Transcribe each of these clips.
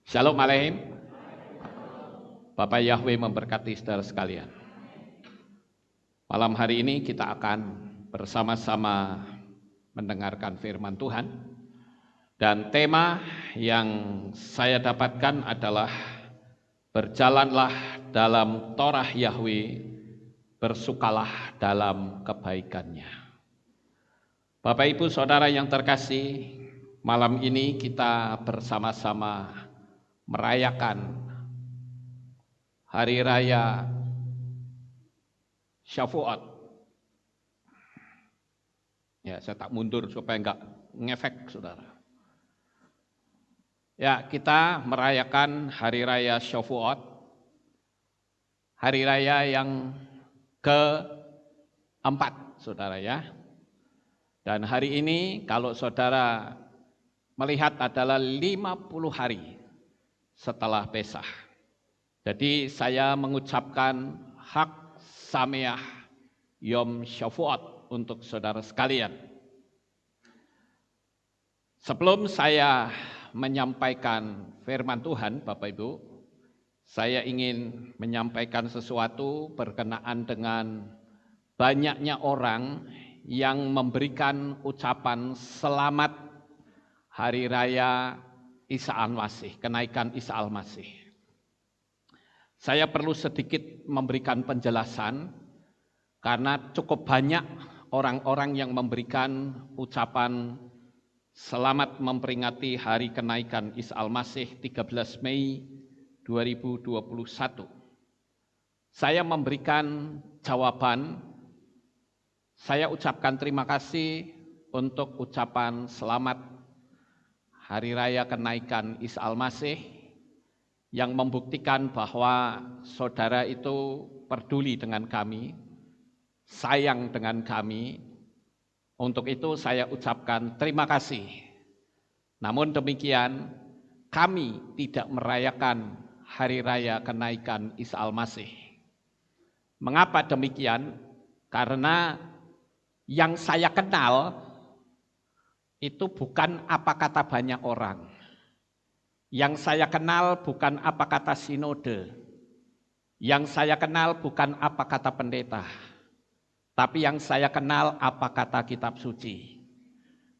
Shalom Aleim. Bapak Yahweh memberkati saudara sekalian. Malam hari ini kita akan bersama-sama mendengarkan firman Tuhan. Dan tema yang saya dapatkan adalah berjalanlah dalam Torah Yahweh, bersukalah dalam kebaikannya. Bapak Ibu Saudara yang terkasih, malam ini kita bersama-sama merayakan Hari Raya Shavuot. Ya, saya tak mundur supaya enggak ngefek, saudara. Ya, kita merayakan Hari Raya Shavuot, Hari Raya yang keempat, saudara ya. Dan hari ini kalau saudara melihat adalah 50 hari setelah Pesah. Jadi saya mengucapkan Hak Sameach Yom Shavuot untuk saudara sekalian. Sebelum saya menyampaikan firman Tuhan, Bapak Ibu, saya ingin menyampaikan sesuatu berkenaan dengan banyaknya orang yang memberikan ucapan selamat Hari Raya Isa Al-Masih, kenaikan Isa Al-Masih. Saya perlu sedikit memberikan penjelasan karena cukup banyak orang-orang yang memberikan ucapan selamat memperingati hari kenaikan Isa Al-Masih 13 Mei 2021. Saya memberikan jawaban, saya ucapkan terima kasih untuk ucapan selamat Hari Raya kenaikan Isa Al-Masih yang membuktikan bahwa saudara itu peduli dengan kami, sayang dengan kami. Untuk itu saya ucapkan terima kasih. Namun demikian, kami tidak merayakan Hari Raya kenaikan Isa Al-Masih. Mengapa demikian? Karena yang saya kenal itu bukan apa kata banyak orang. Yang saya kenal bukan apa kata sinode. Yang saya kenal bukan apa kata pendeta. Tapi yang saya kenal apa kata kitab suci.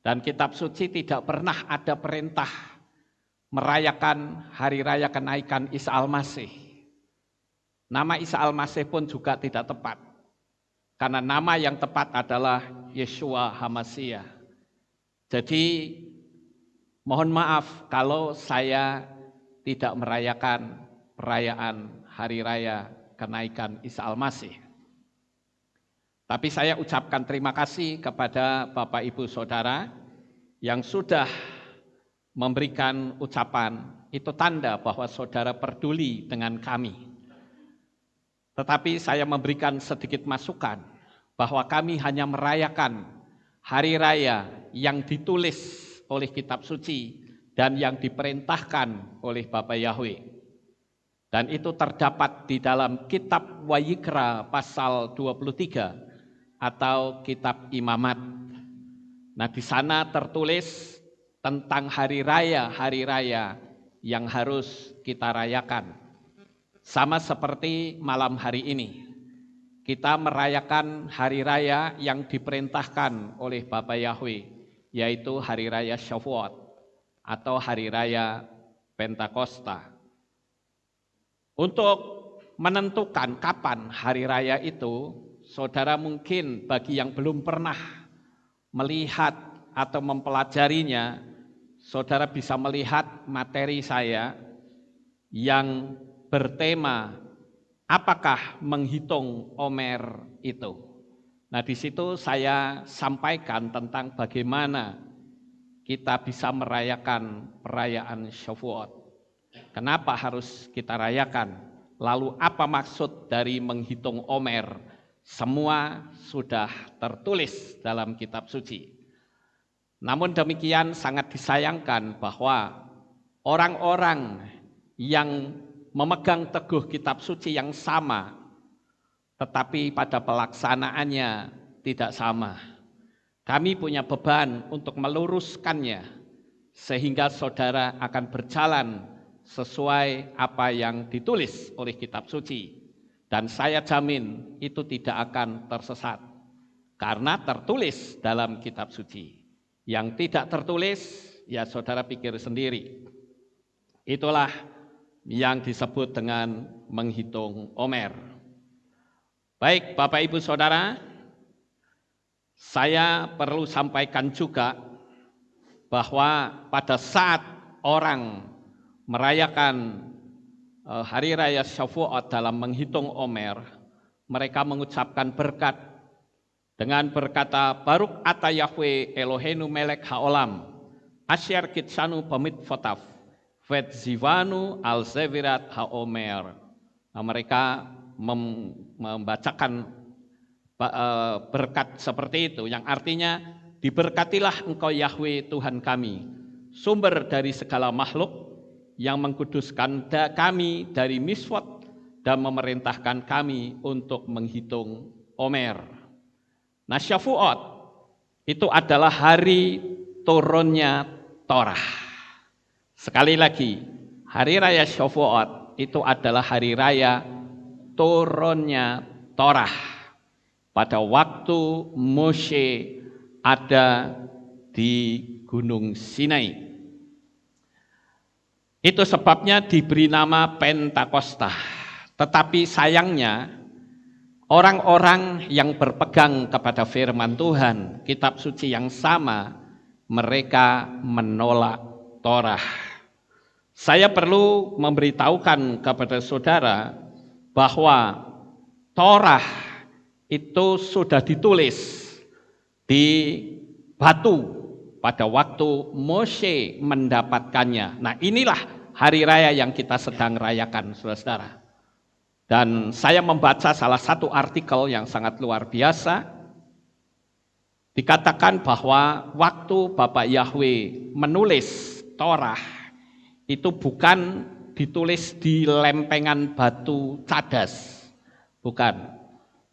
Dan kitab suci tidak pernah ada perintah merayakan hari raya kenaikan Isa Al-Masih. Nama Isa Al-Masih pun juga tidak tepat. Karena nama yang tepat adalah Yeshua HaMashiach. Jadi mohon maaf kalau saya tidak merayakan perayaan Hari Raya kenaikan Isa Al-Masih. Tapi saya ucapkan terima kasih kepada Bapak Ibu Saudara yang sudah memberikan ucapan, itu tanda bahwa saudara peduli dengan kami. Tetapi saya memberikan sedikit masukan bahwa kami hanya merayakan Hari Raya yang ditulis oleh kitab suci dan yang diperintahkan oleh Bapak Yahweh. Dan itu terdapat di dalam kitab Wayikra pasal 23 atau kitab Imamat. Nah, di sana tertulis tentang hari raya yang harus kita rayakan. Sama seperti malam hari ini. Kita merayakan hari raya yang diperintahkan oleh Bapak Yahweh, yaitu hari raya Shavuot atau hari raya Pentakosta. Untuk menentukan kapan hari raya itu, saudara mungkin bagi yang belum pernah melihat atau mempelajarinya, saudara bisa melihat materi saya yang bertema apakah menghitung Omer itu? Nah, di situ saya sampaikan tentang bagaimana kita bisa merayakan perayaan Shavuot. Kenapa harus kita rayakan? Lalu apa maksud dari menghitung Omer? Semua sudah tertulis dalam kitab suci. Namun demikian sangat disayangkan bahwa orang-orang yang memegang teguh kitab suci yang sama, tetapi pada pelaksanaannya tidak sama. Kami punya beban untuk meluruskannya, sehingga saudara akan berjalan sesuai apa yang ditulis oleh kitab suci. Dan saya jamin itu tidak akan tersesat. Karena tertulis dalam kitab suci. Yang tidak tertulis, ya saudara pikir sendiri. Itulah yang disebut dengan menghitung Omer. Baik Bapak Ibu Saudara, saya perlu sampaikan juga bahwa pada saat orang merayakan Hari Raya Shavuot dalam menghitung Omer, mereka mengucapkan berkat dengan berkata, Baruch ata Yahweh Eloheinu melek haolam, Asher kitsanu bamitvotaf, vet zivanu al zevirat haomer. Nah, mereka membacakan berkat seperti itu, yang artinya, diberkatilah engkau Yahweh Tuhan kami, sumber dari segala makhluk, yang mengkuduskan kami dari miswat dan memerintahkan kami untuk menghitung Omer. Nah, Shavuot itu adalah hari turunnya Torah. Sekali lagi, hari raya Shavuot itu adalah hari raya turunnya Torah. Pada waktu Moshe ada di Gunung Sinai. Itu sebabnya diberi nama Pentakosta. Tetapi sayangnya, orang-orang yang berpegang kepada firman Tuhan, kitab suci yang sama, mereka menolak Torah. Saya perlu memberitahukan kepada saudara bahwa Torah itu sudah ditulis di batu pada waktu Moshe mendapatkannya. Nah, inilah hari raya yang kita sedang rayakan, saudara-saudara. Dan saya membaca salah satu artikel yang sangat luar biasa. Dikatakan bahwa waktu Bapak Yahweh menulis Torah, itu bukan ditulis di lempengan batu cadas. Bukan.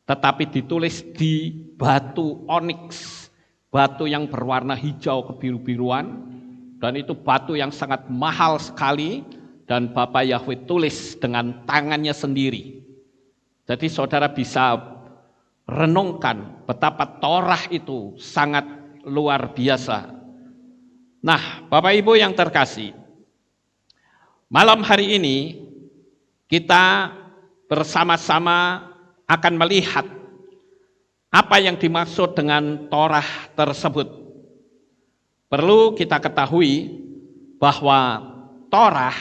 Tetapi ditulis di batu onyx. Batu yang berwarna hijau kebiru-biruan. Dan itu batu yang sangat mahal sekali. Dan Bapak Yahweh tulis dengan tangannya sendiri. Jadi saudara bisa renungkan betapa Torah itu sangat luar biasa. Nah, Bapak Ibu yang terkasih, malam hari ini kita bersama-sama akan melihat apa yang dimaksud dengan Torah tersebut. Perlu kita ketahui bahwa Torah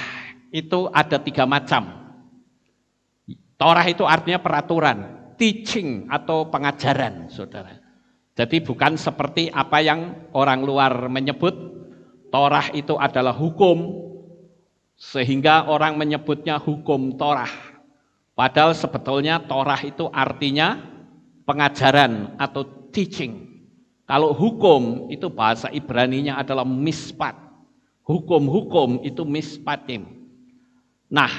itu ada 3 macam. Torah itu artinya peraturan, teaching atau pengajaran, saudara. Jadi bukan seperti apa yang orang luar menyebut, Torah itu adalah hukum, sehingga orang menyebutnya hukum Torah. Padahal sebetulnya Torah itu artinya pengajaran atau teaching. Kalau hukum itu bahasa Ibraninya adalah mispat. Hukum-hukum itu mispatim. Nah,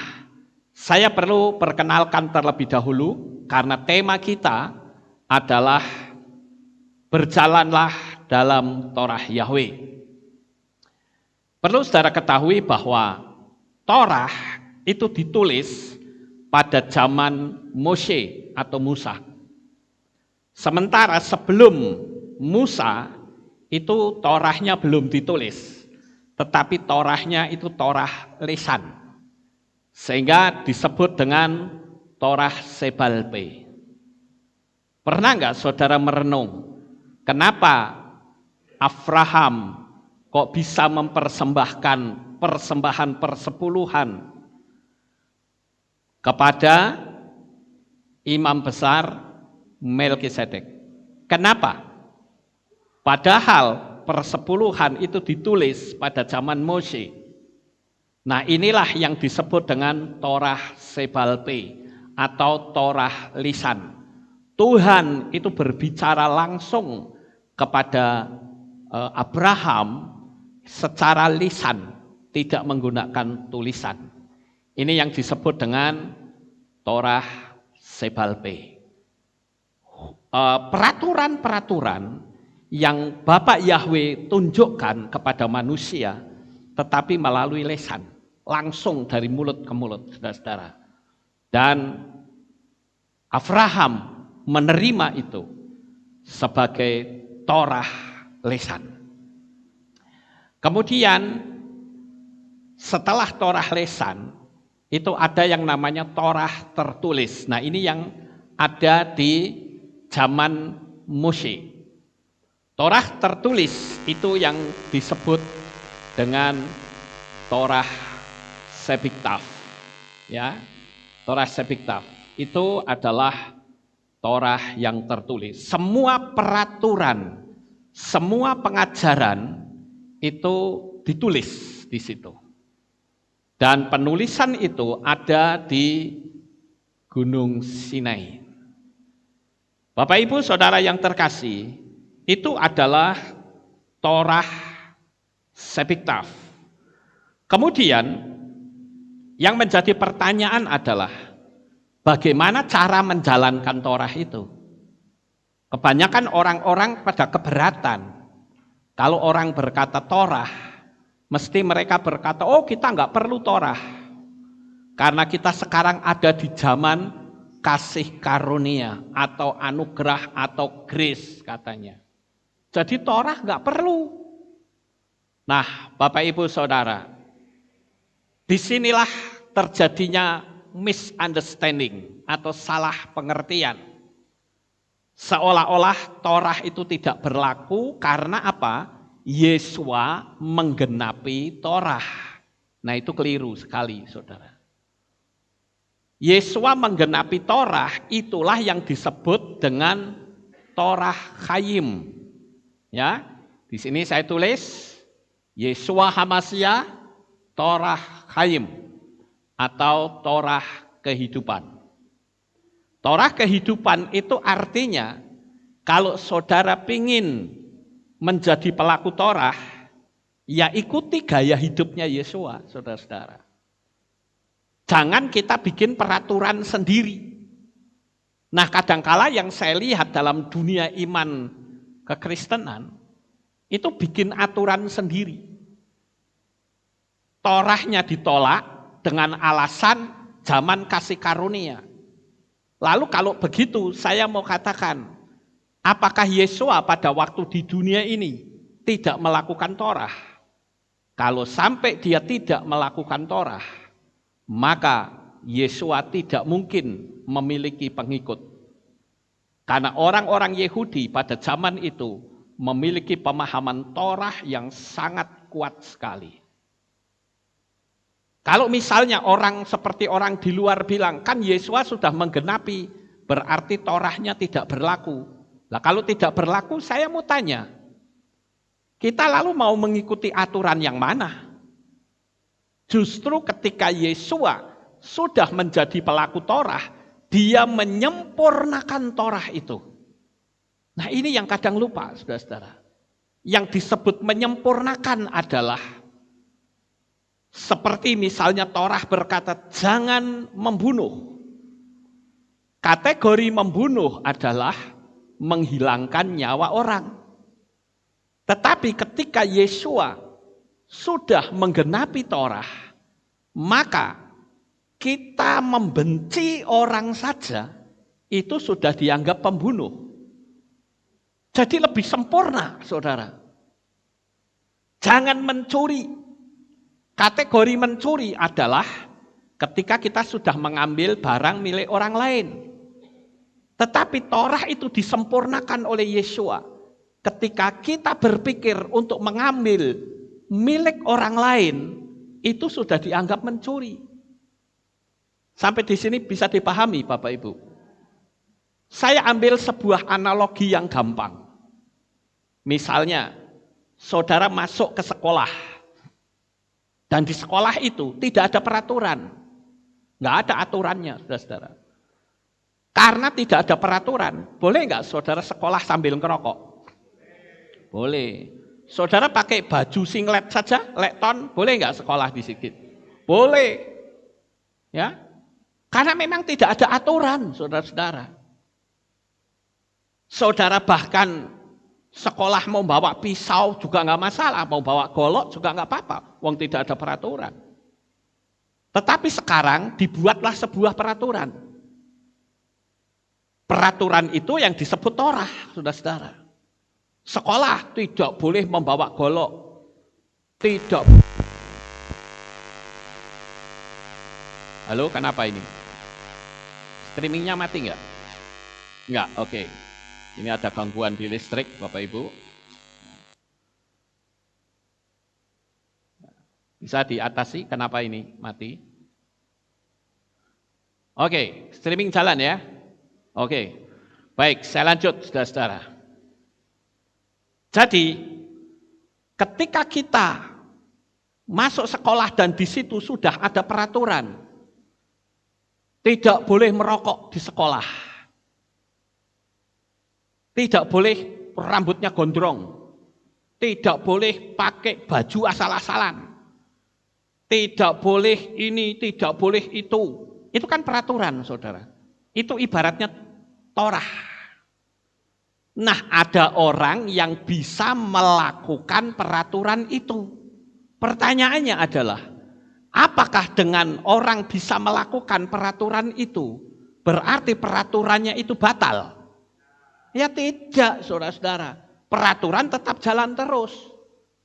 saya perlu perkenalkan terlebih dahulu karena tema kita adalah berjalanlah dalam Torah Yahweh. Perlu saudara ketahui bahwa Torah itu ditulis pada zaman Moshe atau Musa. Sementara sebelum Musa itu Torahnya belum ditulis, tetapi Torahnya itu Torah lisan. Sehingga disebut dengan Torah Sebalpe. Pernah enggak saudara merenung, kenapa Abraham kok bisa mempersembahkan persembahan persepuluhan kepada imam besar Melkisedek? Kenapa? Padahal persepuluhan itu ditulis pada zaman Moshe. Nah, inilah yang disebut dengan Torah Sebalpe atau Torah lisan. Tuhan itu berbicara langsung kepada Abraham secara lisan, tidak menggunakan tulisan. Ini yang disebut dengan Torah Sebalpe. Peraturan-peraturan yang Bapak Yahweh tunjukkan kepada manusia, tetapi melalui lisan. langsung dari mulut ke mulut, saudara-saudara. Dan Abraham menerima itu sebagai Torah lesan. Kemudian setelah Torah lesan, itu ada yang namanya Torah tertulis. Nah, ini yang ada di zaman Moshe. Torah tertulis itu yang disebut dengan Torah Sepiktaf. Ya, Torah Sepiktaf itu adalah Torah yang tertulis. Semua peraturan, semua pengajaran itu ditulis di situ. Dan penulisan itu ada di Gunung Sinai. Bapak Ibu Saudara yang terkasih, itu adalah Torah Sepiktaf. Kemudian yang menjadi pertanyaan adalah bagaimana cara menjalankan Torah itu? Kebanyakan orang-orang pada keberatan. Kalau orang berkata Torah, mesti mereka berkata, oh kita nggak perlu Torah. Karena kita sekarang ada di zaman kasih karunia atau anugerah atau grace katanya. Jadi Torah nggak perlu. Nah, Bapak Ibu Saudara, disinilah terjadinya misunderstanding atau salah pengertian. Seolah-olah Torah itu tidak berlaku karena apa? Yesua menggenapi Torah. Nah, itu keliru sekali, Saudara. Yesua menggenapi Torah itulah yang disebut dengan Torah Chaim. Ya, di sini saya tulis Yesua HaMashiach Torah Chaim atau Torah kehidupan. Torah kehidupan itu artinya kalau saudara pingin menjadi pelaku Torah, ya ikuti gaya hidupnya Yesua, saudara-saudara. Jangan kita bikin peraturan sendiri. Nah, kadangkala yang saya lihat dalam dunia iman kekristenan, itu bikin aturan sendiri. Torahnya ditolak dengan alasan zaman kasih karunia. Lalu kalau begitu saya mau katakan, apakah Yesua pada waktu di dunia ini tidak melakukan Torah? Kalau sampai dia tidak melakukan Torah, maka Yesua tidak mungkin memiliki pengikut. Karena orang-orang Yahudi pada zaman itu memiliki pemahaman Torah yang sangat kuat sekali. Kalau misalnya orang seperti orang di luar bilang, kan Yesua sudah menggenapi, berarti Torahnya tidak berlaku. Nah, kalau tidak berlaku, saya mau tanya, kita lalu mau mengikuti aturan yang mana? Justru ketika Yesua sudah menjadi pelaku Torah, dia menyempurnakan Torah itu. Nah, ini yang kadang lupa, saudara-saudara. Yang disebut menyempurnakan adalah seperti misalnya Torah berkata, jangan membunuh. Kategori membunuh adalah menghilangkan nyawa orang. Tetapi ketika Yesua sudah menggenapi Torah, maka kita membenci orang saja, itu sudah dianggap pembunuh. Jadi lebih sempurna, saudara. Jangan mencuri. Kategori mencuri adalah ketika kita sudah mengambil barang milik orang lain. Tetapi Torah itu disempurnakan oleh Yesua. Ketika kita berpikir untuk mengambil milik orang lain, itu sudah dianggap mencuri. Sampai di sini bisa dipahami Bapak Ibu. Saya ambil sebuah analogi yang gampang. Misalnya, saudara masuk ke sekolah. Dan di sekolah itu tidak ada peraturan. Nggak ada aturannya, saudara-saudara. Karena tidak ada peraturan, boleh nggak saudara sekolah sambil ngerokok? Boleh. Saudara pakai baju singlet saja, lekton, boleh nggak sekolah di situ? Boleh. Ya, karena memang tidak ada aturan, saudara-saudara. Saudara bahkan sekolah mau bawa pisau juga nggak masalah, mau bawa golok juga nggak apa-apa, wong tidak ada peraturan. Tetapi sekarang dibuatlah sebuah peraturan. Peraturan itu yang disebut Torah, saudara-saudara. Sekolah tidak boleh membawa golok. Tidak. Halo, kenapa ini? Streamingnya mati nggak? Nggak, oke. Ini ada gangguan di listrik, Bapak Ibu. Bisa diatasi, kenapa ini mati? Oke, streaming jalan ya. Oke, baik, saya lanjut, saudara-saudara. Jadi, ketika kita masuk sekolah dan di situ sudah ada peraturan, tidak boleh merokok di sekolah, tidak boleh rambutnya gondrong, tidak boleh pakai baju asal-asalan, tidak boleh ini, tidak boleh itu. Itu kan peraturan, saudara. Itu ibaratnya Torah. Nah, ada orang yang bisa melakukan peraturan itu. Pertanyaannya adalah, apakah dengan orang bisa melakukan peraturan itu, berarti peraturannya itu batal? Ya tidak, saudara-saudara. Peraturan tetap jalan terus.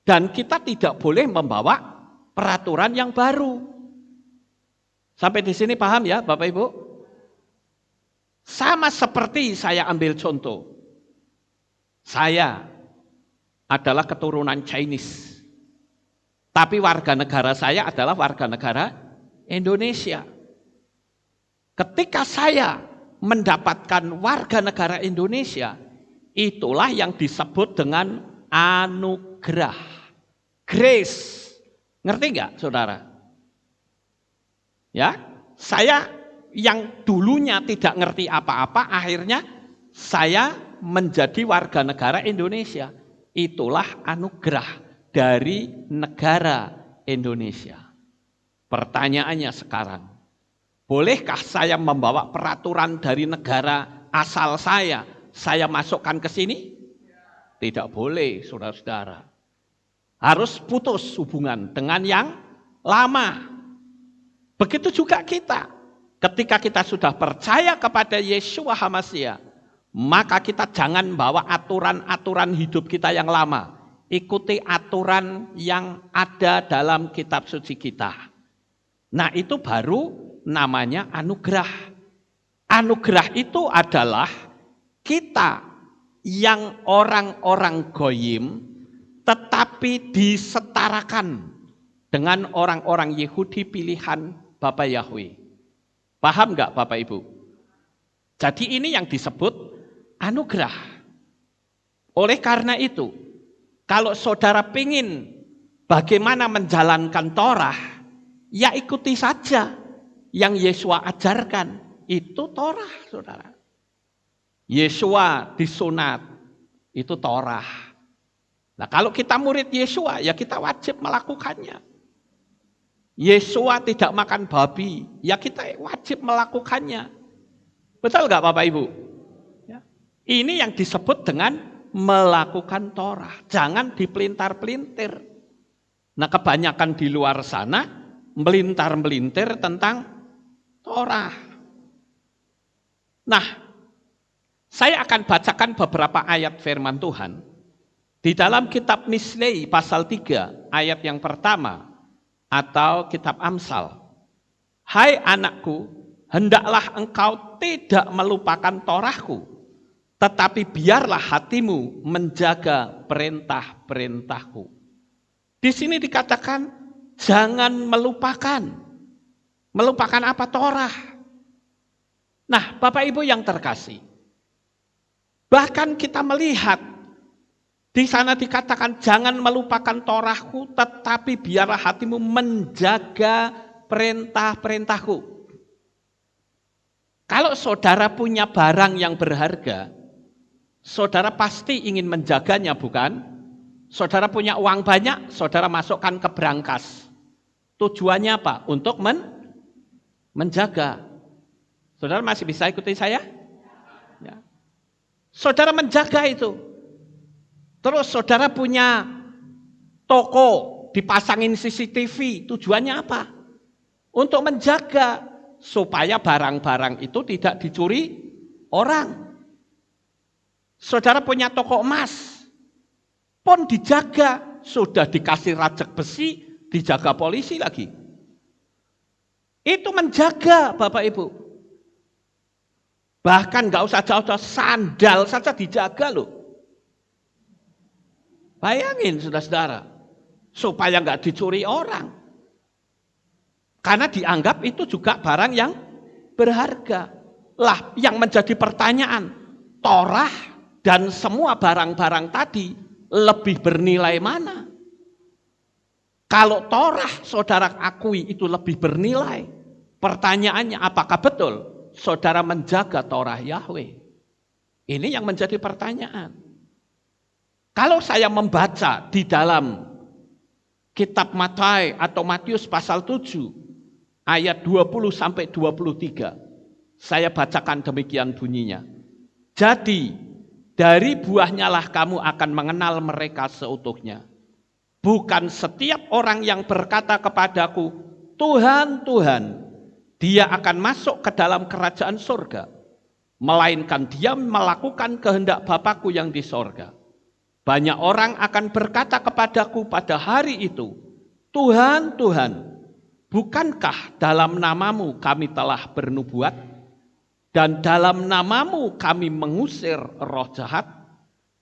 Dan kita tidak boleh membawa peraturan yang baru. Sampai di sini paham ya Bapak Ibu? Sama seperti saya ambil contoh. Saya adalah keturunan Chinese. Tapi warga negara saya adalah warga negara Indonesia. Ketika saya mendapatkan warga negara Indonesia, itulah yang disebut dengan anugerah. Grace. Ngerti nggak, saudara? Ya, saya yang dulunya tidak ngerti apa-apa, akhirnya saya menjadi warga negara Indonesia. Itulah anugerah dari negara Indonesia. Pertanyaannya sekarang, bolehkah saya membawa peraturan dari negara asal saya masukkan ke sini? Tidak boleh, saudara-saudara. Harus putus hubungan dengan yang lama. Begitu juga kita. Ketika kita sudah percaya kepada Yeshua HaMashiach, maka kita jangan bawa aturan-aturan hidup kita yang lama. Ikuti aturan yang ada dalam kitab suci kita. Nah, itu baru namanya anugerah. Anugerah itu adalah kita yang orang-orang goyim tetapi disetarakan dengan orang-orang Yahudi pilihan Bapak Yahweh. Paham nggak Bapak Ibu? Jadi ini yang disebut anugerah. Oleh karena itu, kalau saudara pingin bagaimana menjalankan Torah, ya ikuti saja yang Yeshua ajarkan. Itu Torah, saudara. Yeshua disunat, itu Torah. Nah, kalau kita murid Yeshua, ya kita wajib melakukannya. Yeshua tidak makan babi, ya kita wajib melakukannya. Betul nggak Bapak Ibu? Ya. Ini yang disebut dengan melakukan Torah. Jangan dipelintar-pelintir. Nah, kebanyakan di luar sana melintar-melintir tentang Torah. Nah, saya akan bacakan beberapa ayat firman Tuhan. Di dalam kitab Mislei pasal 3 ayat yang pertama atau kitab Amsal. Hai anakku, hendaklah engkau tidak melupakan Torahku, tetapi biarlah hatimu menjaga perintah-perintahku. Di sini dikatakan jangan melupakan. Melupakan apa? Torah. Nah, Bapak Ibu yang terkasih, bahkan kita melihat di sana dikatakan jangan melupakan Torahku, tetapi biarlah hatimu menjaga perintah-perintahku. Kalau saudara punya barang yang berharga, saudara pasti ingin menjaganya, bukan? Saudara punya uang banyak, saudara masukkan ke brankas. Tujuannya apa? Untuk menjaga. Saudara masih bisa ikuti saya? Ya. Saudara menjaga itu. Terus saudara punya toko, dipasangin CCTV, tujuannya apa? untuk menjaga supaya barang-barang itu tidak dicuri orang. Saudara punya toko emas, pun dijaga, sudah dikasih rajek besi, dijaga polisi lagi. Itu menjaga Bapak Ibu. Bahkan nggak usah jauh-jauh, sandal saja dijaga loh. Bayangin saudara-saudara, supaya nggak dicuri orang. Karena dianggap itu juga barang yang berharga. Lah yang menjadi pertanyaan, Torah dan semua barang-barang tadi lebih bernilai mana? Kalau Torah saudara akui itu lebih bernilai, pertanyaannya apakah betul saudara menjaga Torah Yahweh? Ini yang menjadi pertanyaan. Kalau saya membaca di dalam kitab Matius atau Matius pasal 7 ayat 20 sampai 23, saya bacakan demikian bunyinya. Jadi dari buahnya lah kamu akan mengenal mereka seutuhnya. Bukan setiap orang yang berkata kepadaku, Tuhan, Tuhan, dia akan masuk ke dalam kerajaan surga. Melainkan dia melakukan kehendak Bapakku yang di surga. Banyak orang akan berkata kepadaku pada hari itu, Tuhan, Tuhan, bukankah dalam namamu kami telah bernubuat? Dan dalam namamu kami mengusir roh jahat,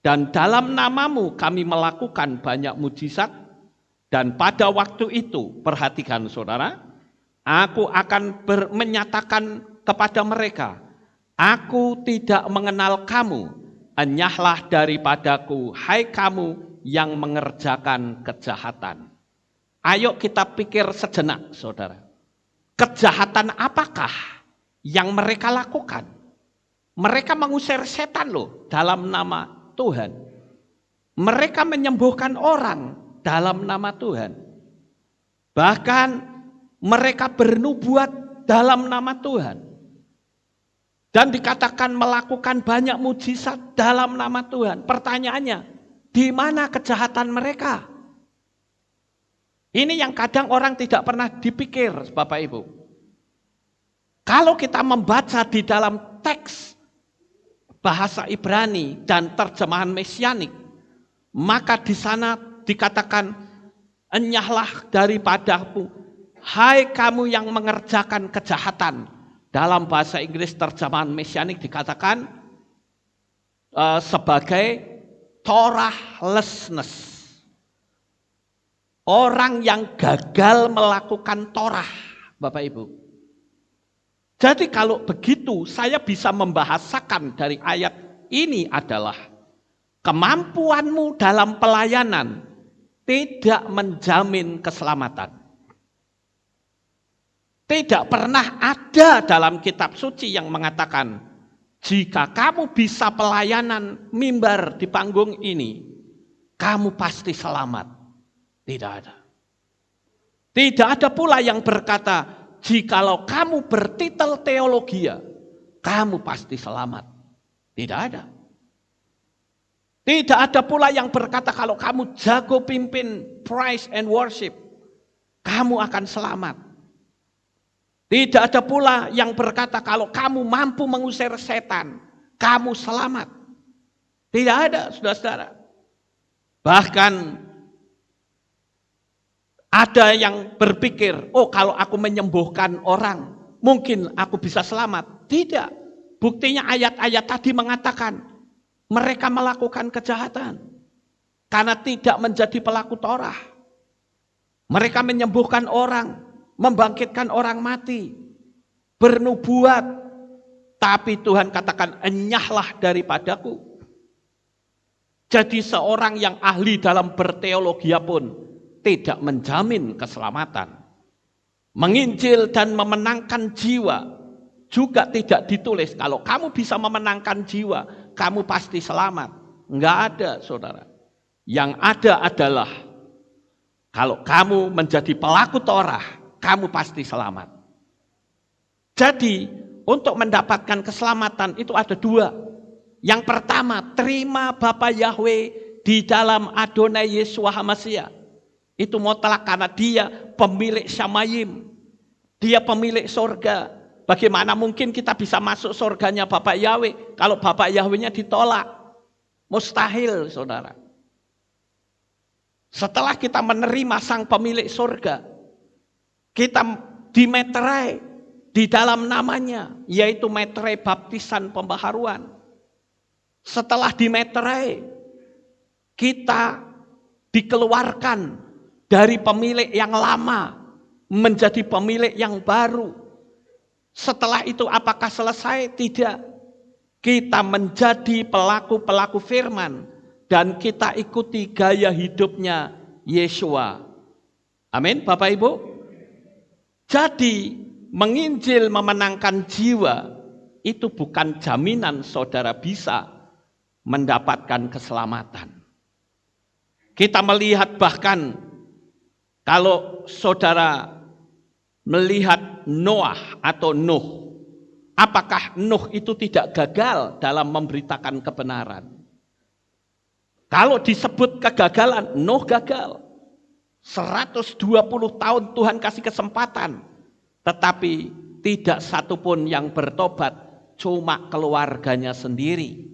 dan dalam namamu kami melakukan banyak mujizat. Dan pada waktu itu, perhatikan saudara, aku akan menyatakan kepada mereka, aku tidak mengenal kamu, enyahlah daripadaku, hai kamu yang mengerjakan kejahatan. Ayo kita pikir sejenak saudara, kejahatan apakah yang mereka lakukan? Mereka mengusir setan loh dalam nama Tuhan. Mereka menyembuhkan orang dalam nama Tuhan. Bahkan mereka bernubuat dalam nama Tuhan. Dan dikatakan melakukan banyak mujizat dalam nama Tuhan. Pertanyaannya, di mana kejahatan mereka? Ini yang kadang orang tidak pernah dipikir, Bapak Ibu. Kalau kita membaca di dalam teks bahasa Ibrani dan terjemahan Mesianik, maka di sana dikatakan, enyahlah daripadaku, hai kamu yang mengerjakan kejahatan. Dalam bahasa Inggris terjemahan Mesianik dikatakan sebagai Torahlessness. Orang yang gagal melakukan Torah, Bapak Ibu. Jadi kalau begitu saya bisa membahasakan dari ayat ini adalah kemampuanmu dalam pelayanan tidak menjamin keselamatan. Tidak pernah ada dalam kitab suci yang mengatakan jika kamu bisa pelayanan mimbar di panggung ini, kamu pasti selamat. Tidak ada. Tidak ada pula yang berkata jikalau kamu bertitel teologia, kamu pasti selamat. Tidak ada. Tidak ada pula yang berkata kalau kamu jago pimpin praise and worship, kamu akan selamat. Tidak ada pula yang berkata kalau kamu mampu mengusir setan, kamu selamat. Tidak ada, saudara-saudara. Bahkan ada yang berpikir, oh kalau aku menyembuhkan orang, mungkin aku bisa selamat. Tidak. Buktinya ayat-ayat tadi mengatakan, mereka melakukan kejahatan. Karena tidak menjadi pelaku Torah. Mereka menyembuhkan orang, membangkitkan orang mati, bernubuat. Tapi Tuhan katakan, enyahlah daripadaku. Jadi seorang yang ahli dalam berteologia pun tidak menjamin keselamatan. Menginjil dan memenangkan jiwa juga tidak ditulis. Kalau kamu bisa memenangkan jiwa, kamu pasti selamat. Enggak ada, saudara. Yang ada adalah kalau kamu menjadi pelaku Torah, kamu pasti selamat. Jadi untuk mendapatkan keselamatan itu ada dua. Yang pertama, terima Bapa Yahweh di dalam Adonai Yeshua HaMashiach. Itu mutlak karena dia pemilik Shamayim. Dia pemilik surga. Bagaimana mungkin kita bisa masuk surganya Bapak Yahweh kalau Bapak Yahwehnya ditolak? Mustahil, saudara. Setelah kita menerima sang pemilik surga, kita dimeterai di dalam namanya, yaitu meterai baptisan pembaharuan. Setelah dimeterai, kita dikeluarkan dari pemilik yang lama menjadi pemilik yang baru. Setelah itu apakah selesai? Tidak. Kita menjadi pelaku-pelaku firman dan kita ikuti gaya hidupnya Yesua. Amin, Bapak Ibu. Jadi menginjil memenangkan jiwa itu bukan jaminan saudara bisa mendapatkan keselamatan. Kita melihat bahkan kalau saudara melihat Noah atau Nuh, apakah Nuh itu tidak gagal dalam memberitakan kebenaran? Kalau disebut kegagalan, Nuh gagal. 120 tahun Tuhan kasih kesempatan, tetapi tidak satupun yang bertobat, cuma keluarganya sendiri.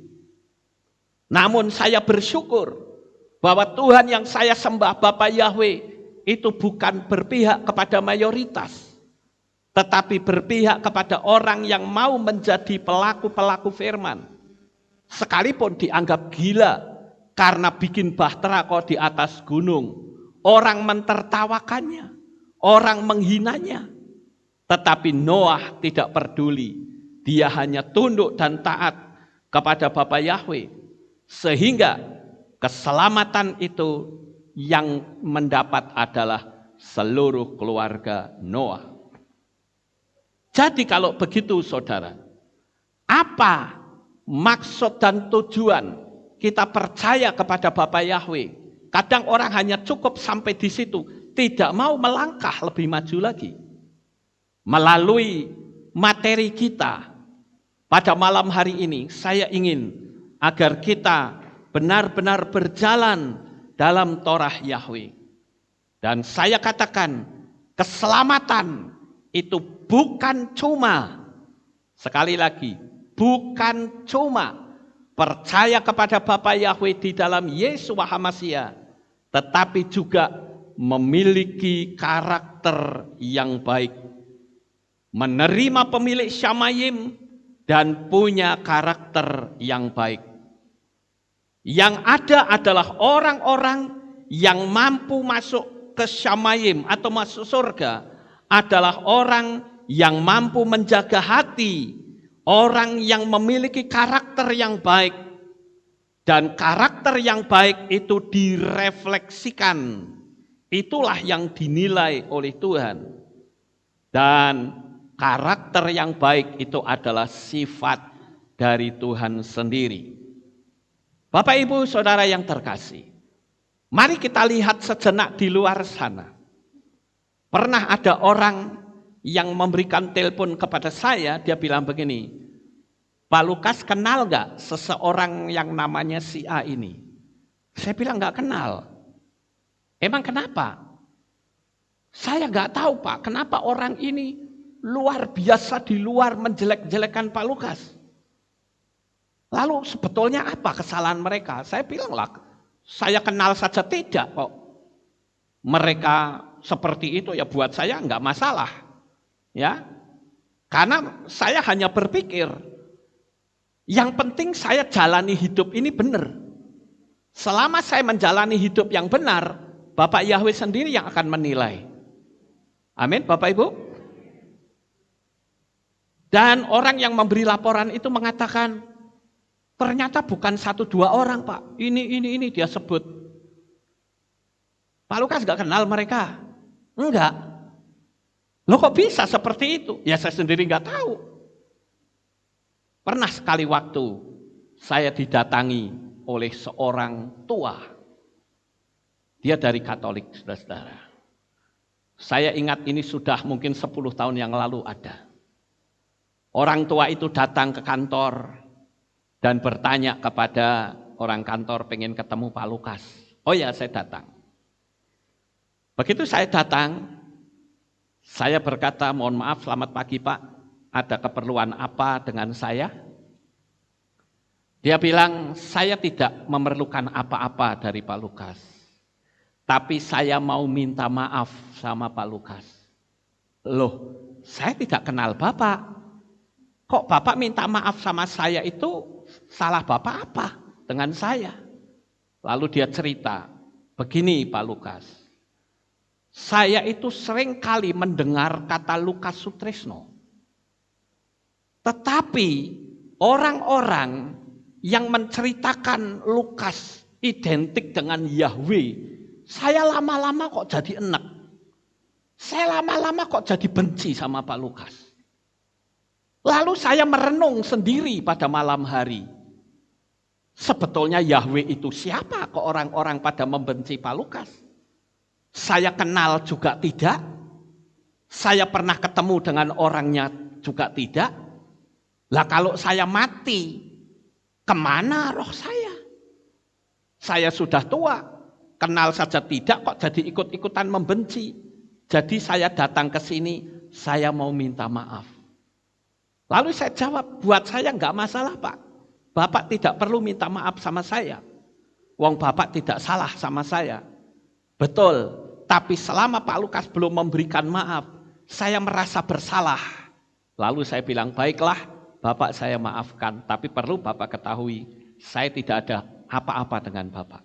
Namun saya bersyukur bahwa Tuhan yang saya sembah, Bapak Yahweh, itu bukan berpihak kepada mayoritas, tetapi berpihak kepada orang yang mau menjadi pelaku-pelaku firman. Sekalipun dianggap gila karena bikin bahtera kok di atas gunung. Orang mentertawakannya, orang menghinanya. Tetapi Noah tidak peduli. Dia hanya tunduk dan taat kepada Bapa Yahweh. Sehingga keselamatan itu yang mendapat adalah seluruh keluarga Noah. Jadi kalau begitu saudara, apa maksud dan tujuan kita percaya kepada Bapa Yahweh? Kadang orang hanya cukup sampai di situ, tidak mau melangkah lebih maju lagi. Melalui materi kita pada malam hari ini, saya ingin agar kita benar-benar berjalan dalam Torah Yahweh. Dan saya katakan, keselamatan itu bukan cuma, sekali lagi, bukan cuma percaya kepada Bapa Yahweh di dalam Yesua HaMasiah, tetapi juga memiliki karakter yang baik. Menerima pemilik Syamayim dan punya karakter yang baik. Yang ada adalah orang-orang yang mampu masuk ke Syamayim atau masuk surga adalah orang yang mampu menjaga hati, orang yang memiliki karakter yang baik. Dan karakter yang baik itu direfleksikan. Itulah yang dinilai oleh Tuhan. Dan karakter yang baik itu adalah sifat dari Tuhan sendiri. Bapak Ibu Saudara yang terkasih, mari kita lihat sejenak di luar sana. Pernah ada orang yang memberikan telepon kepada saya, dia bilang begini, Pak Lukas kenal gak seseorang yang namanya si A ini? Saya bilang gak kenal. Emang kenapa? Saya gak tahu Pak, kenapa orang ini luar biasa di luar menjelek-jelekan Pak Lukas. Lalu sebetulnya apa kesalahan mereka? Saya bilang lah, saya kenal saja tidak kok. Mereka seperti itu ya buat saya enggak masalah. Ya. Karena saya hanya berpikir, yang penting saya jalani hidup ini benar. Selama saya menjalani hidup yang benar, Bapak Yahweh sendiri yang akan menilai. Amin, Bapak Ibu. Dan orang yang memberi laporan itu mengatakan, ternyata bukan 1-2 orang Pak, ini dia sebut. Pak Lukas gak kenal mereka? Enggak. Loh kok bisa seperti itu? Ya saya sendiri gak tahu. Pernah sekali waktu saya didatangi oleh seorang tua. Dia dari Katolik, saudara-saudara. Saya ingat ini sudah mungkin 10 tahun yang lalu ada. Orang tua itu datang ke kantor dan bertanya kepada orang kantor pengen ketemu Pak Lukas. Oh ya, saya datang. Begitu saya datang, Saya berkata, mohon maaf, selamat pagi Pak, ada keperluan apa dengan saya? Dia bilang, saya tidak memerlukan apa-apa dari Pak Lukas, tapi saya mau minta maaf sama Pak Lukas. Loh, saya tidak kenal Bapak. Kok Bapak minta maaf sama saya, itu salah Bapak apa dengan saya? Lalu dia cerita, begini Pak Lukas, saya itu sering kali mendengar kata Lukas Sutrisno. Tetapi orang-orang yang menceritakan Lukas identik dengan Yahweh, saya lama-lama kok jadi enek. Saya lama-lama kok jadi benci sama Pak Lukas. Lalu saya merenung sendiri pada malam hari. Sebetulnya Yahweh itu siapa kok orang-orang pada membenci Pak Lukas? Saya kenal juga tidak. Saya pernah ketemu dengan orangnya juga tidak. Lah kalau saya mati, kemana roh saya? Saya sudah tua, kenal saja tidak kok jadi ikut-ikutan membenci. Jadi saya datang ke sini, saya mau minta maaf. Lalu saya jawab, buat saya enggak masalah Pak. Bapak tidak perlu minta maaf sama saya. Wong Bapak tidak salah sama saya. Betul, tapi selama Pak Lukas belum memberikan maaf, saya merasa bersalah. Lalu saya bilang, baiklah Bapak saya maafkan, tapi perlu Bapak ketahui, saya tidak ada apa-apa dengan Bapak.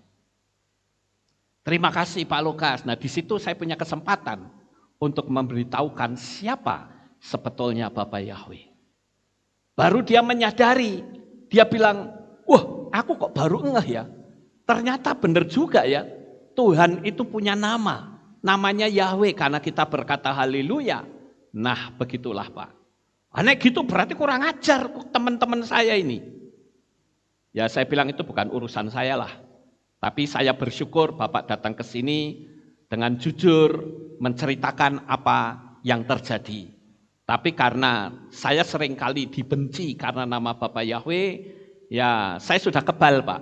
Terima kasih Pak Lukas. Nah di situ saya punya kesempatan untuk memberitahukan siapa sebetulnya Bapak Yahweh. Baru dia menyadari, dia bilang, wah aku kok baru ngeh ya. Ternyata benar juga ya, Tuhan itu punya nama. Namanya Yahweh karena kita berkata haleluya. Nah begitulah Pak. Aneh gitu berarti kurang ajar teman-teman saya ini. Ya saya bilang itu bukan urusan saya lah. Tapi saya bersyukur Bapak datang ke sini dengan jujur menceritakan apa yang terjadi. Tapi karena saya sering kali dibenci karena nama Bapak Yahweh, ya saya sudah kebal Pak.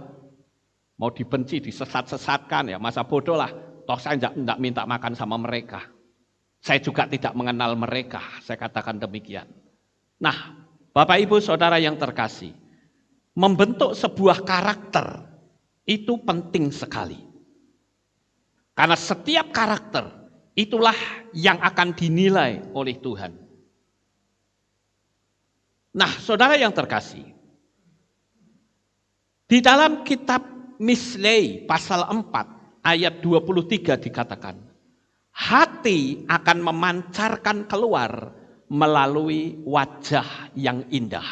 Mau dibenci, disesat-sesatkan, ya masa bodoh lah. Toh saya tidak minta makan sama mereka. Saya juga tidak mengenal mereka, saya katakan demikian. Nah, Bapak Ibu Saudara yang terkasih, membentuk sebuah karakter itu penting sekali. Karena setiap karakter itulah yang akan dinilai oleh Tuhan. Nah, saudara yang terkasih, di dalam kitab Mislei pasal 4 ayat 23 dikatakan, hati akan memancarkan keluar melalui wajah yang indah.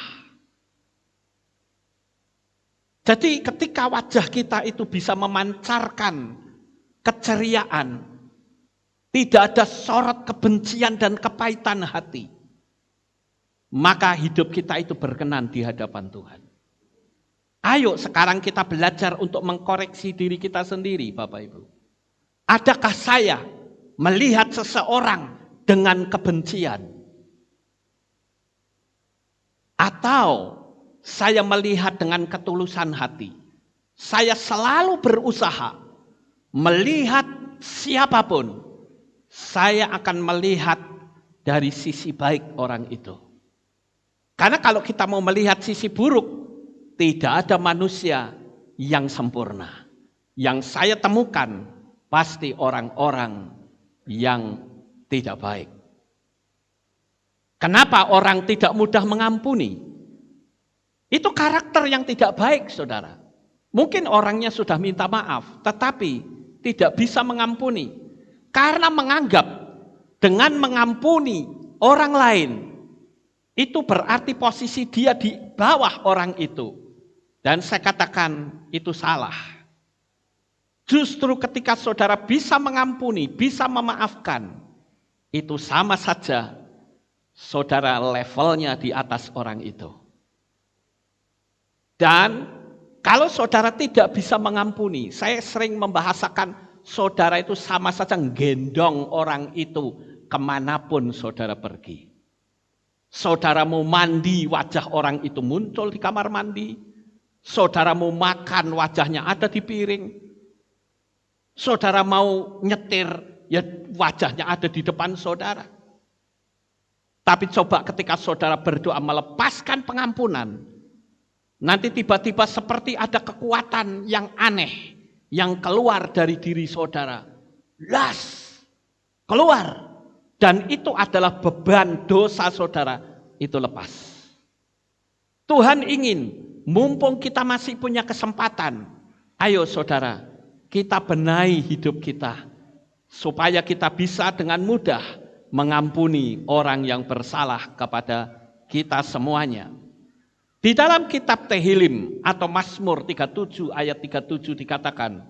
Jadi ketika wajah kita itu bisa memancarkan keceriaan, tidak ada sorot kebencian dan kepahitan hati, maka hidup kita itu berkenan di hadapan Tuhan. Ayo sekarang kita belajar untuk mengkoreksi diri kita sendiri Bapak Ibu. Adakah saya melihat seseorang dengan kebencian? Atau saya melihat dengan ketulusan hati? Saya selalu berusaha melihat siapapun, saya akan melihat dari sisi baik orang itu. Karena kalau kita mau melihat sisi buruk, tidak ada manusia yang sempurna. Yang saya temukan pasti orang-orang yang tidak baik. Kenapa orang tidak mudah mengampuni? Itu karakter yang tidak baik, saudara. Mungkin orangnya sudah minta maaf, tetapi tidak bisa mengampuni. Karena menganggap dengan mengampuni orang lain, itu berarti posisi dia di bawah orang itu. Dan saya katakan itu salah. Justru ketika saudara bisa mengampuni, bisa memaafkan, itu sama saja saudara levelnya di atas orang itu. Dan kalau saudara tidak bisa mengampuni, saya sering membahasakan saudara itu sama saja gendong orang itu kemanapun saudara pergi. Saudara mau mandi, wajah orang itu muncul di kamar mandi. Saudara mau makan, wajahnya ada di piring. Saudara mau nyetir, ya wajahnya ada di depan saudara. Tapi coba ketika saudara berdoa melepaskan pengampunan, nanti tiba-tiba seperti ada kekuatan yang aneh yang keluar dari diri saudara. Keluar. Dan itu adalah beban dosa saudara, itu lepas. Tuhan ingin, mumpung kita masih punya kesempatan, ayo saudara, kita benahi hidup kita, supaya kita bisa dengan mudah mengampuni orang yang bersalah kepada kita semuanya. Di dalam kitab Tehillim atau Mazmur 37 ayat 37 dikatakan,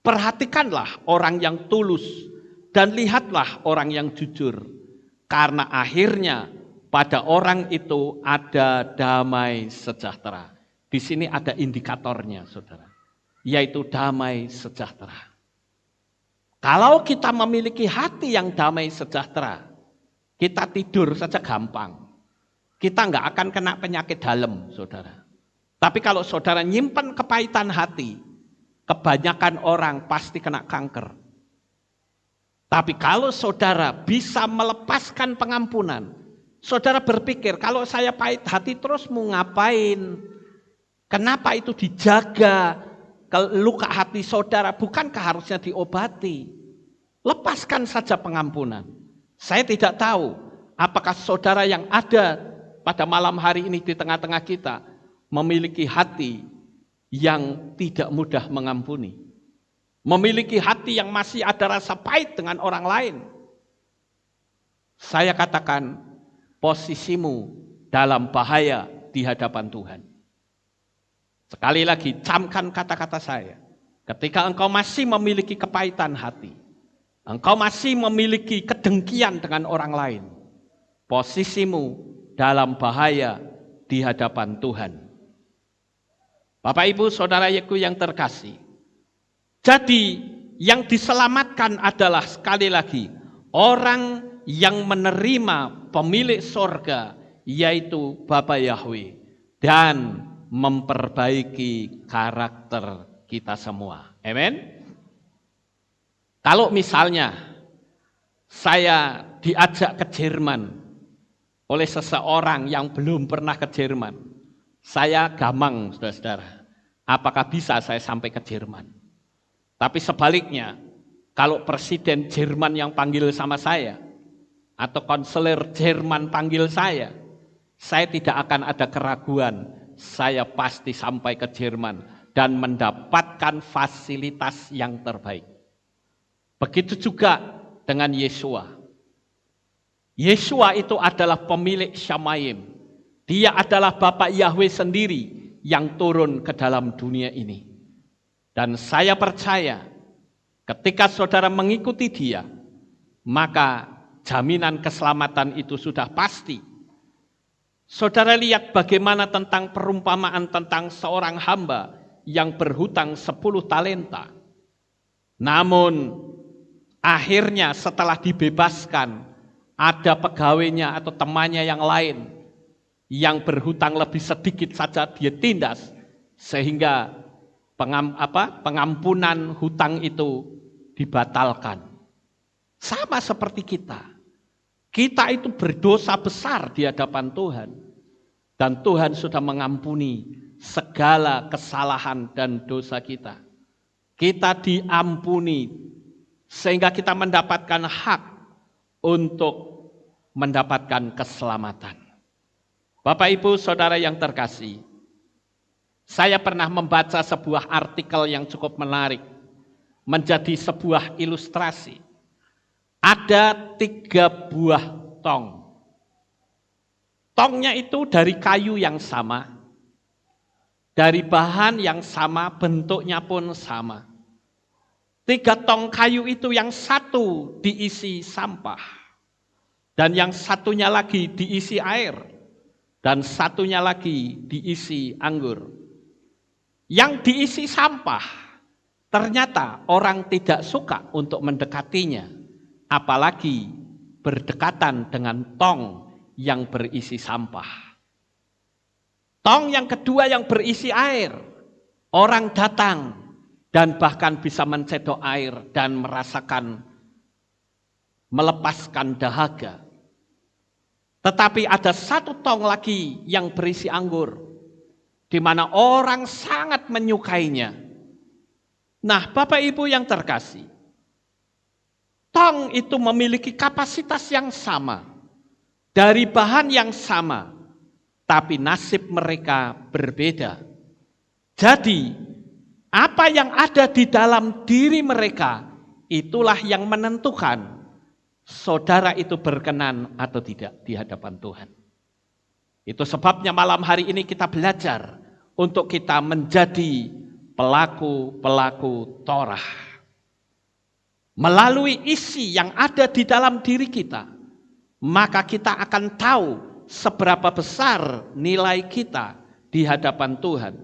perhatikanlah orang yang tulus dan lihatlah orang yang jujur, karena akhirnya pada orang itu ada damai sejahtera. Di sini ada indikatornya, saudara, yaitu damai sejahtera. Kalau kita memiliki hati yang damai sejahtera, kita tidur saja gampang. Kita nggak akan kena penyakit dalam, saudara. Tapi kalau saudara nyimpen kepahitan hati, kebanyakan orang pasti kena kanker. Tapi kalau saudara bisa melepaskan pengampunan, saudara berpikir, kalau saya pahit hati terus mau ngapain? Kenapa itu dijaga? Luka hati saudara, bukankah harusnya diobati? Lepaskan saja pengampunan. Saya tidak tahu apakah saudara yang ada pada malam hari ini di tengah-tengah kita memiliki hati yang tidak mudah mengampuni. Memiliki hati yang masih ada rasa pahit dengan orang lain. Saya katakan, posisimu dalam bahaya di hadapan Tuhan. Sekali lagi, camkan kata-kata saya. Ketika engkau masih memiliki kepahitan hati, engkau masih memiliki kedengkian dengan orang lain, posisimu dalam bahaya di hadapan Tuhan. Bapak Ibu Saudaraku yang terkasih, jadi yang diselamatkan adalah sekali lagi orang yang menerima pemilik sorga, yaitu Bapa Yahweh, dan memperbaiki karakter kita semua. Amin. Kalau misalnya saya diajak ke Jerman oleh seseorang yang belum pernah ke Jerman, saya gamang, saudara-saudara. Apakah bisa saya sampai ke Jerman? Tapi sebaliknya, kalau presiden Jerman yang panggil sama saya, atau konselor Jerman panggil saya tidak akan ada keraguan. Saya pasti sampai ke Jerman dan mendapatkan fasilitas yang terbaik. Begitu juga dengan Yesua. Yesua itu adalah pemilik Shamayim. Dia adalah Bapa Yahweh sendiri yang turun ke dalam dunia ini. Dan saya percaya ketika saudara mengikuti dia, maka jaminan keselamatan itu sudah pasti. Saudara lihat bagaimana tentang perumpamaan tentang seorang hamba yang berhutang 10 talenta. Namun akhirnya setelah dibebaskan, ada pegawainya atau temannya yang lain yang berhutang lebih sedikit saja dia tindas, sehingga pengampunan hutang itu dibatalkan. Sama seperti kita. Kita itu berdosa besar di hadapan Tuhan. Dan Tuhan sudah mengampuni segala kesalahan dan dosa kita. Kita diampuni sehingga kita mendapatkan hak untuk mendapatkan keselamatan. Bapak Ibu Saudara yang terkasih, saya pernah membaca sebuah artikel yang cukup menarik, menjadi sebuah ilustrasi. Ada 3 buah tong. Tongnya itu dari kayu yang sama, dari bahan yang sama, bentuknya pun sama. 3 tong kayu itu yang satu diisi sampah, dan yang satunya lagi diisi air, dan satunya lagi diisi anggur. Yang diisi sampah, ternyata orang tidak suka untuk mendekatinya, apalagi berdekatan dengan tong yang berisi sampah. Tong yang kedua yang berisi air, orang datang dan bahkan bisa mencedok air dan merasakan melepaskan dahaga. Tetapi ada satu tong lagi yang berisi anggur, di mana orang sangat menyukainya. Nah, Bapak Ibu yang terkasih, tong itu memiliki kapasitas yang sama, dari bahan yang sama, tapi nasib mereka berbeda. Jadi, apa yang ada di dalam diri mereka, itulah yang menentukan saudara itu berkenan atau tidak di hadapan Tuhan. Itu sebabnya malam hari ini kita belajar untuk kita menjadi pelaku-pelaku Torah. Melalui isi yang ada di dalam diri kita, maka kita akan tahu seberapa besar nilai kita di hadapan Tuhan.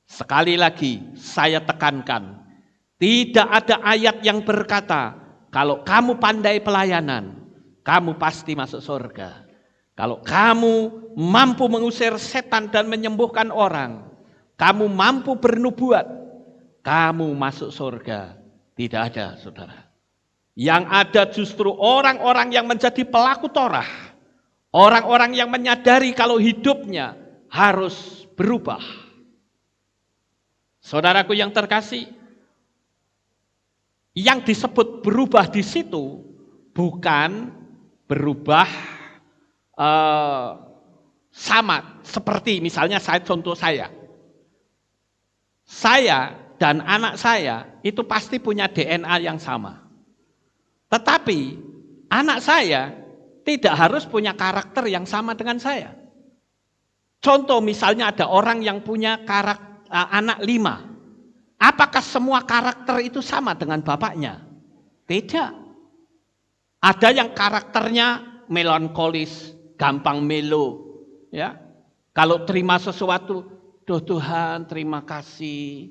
Sekali lagi saya tekankan, tidak ada ayat yang berkata, kalau kamu pandai pelayanan, kamu pasti masuk surga. Kalau kamu mampu mengusir setan dan menyembuhkan orang, kamu mampu bernubuat, kamu masuk surga. Tidak ada, saudara. Yang ada justru orang-orang yang menjadi pelaku Torah. Orang-orang yang menyadari kalau hidupnya harus berubah. Saudaraku yang terkasih, yang disebut berubah di situ bukan berubah sama seperti misalnya contoh saya dan anak saya itu pasti punya DNA yang sama. Tetapi anak saya tidak harus punya karakter yang sama dengan saya. Contoh misalnya ada orang yang punya anak 5. Apakah semua karakter itu sama dengan bapaknya? Tidak. Ada yang karakternya melankolis, gampang melo, ya. Kalau terima sesuatu, "Duh Tuhan, terima kasih."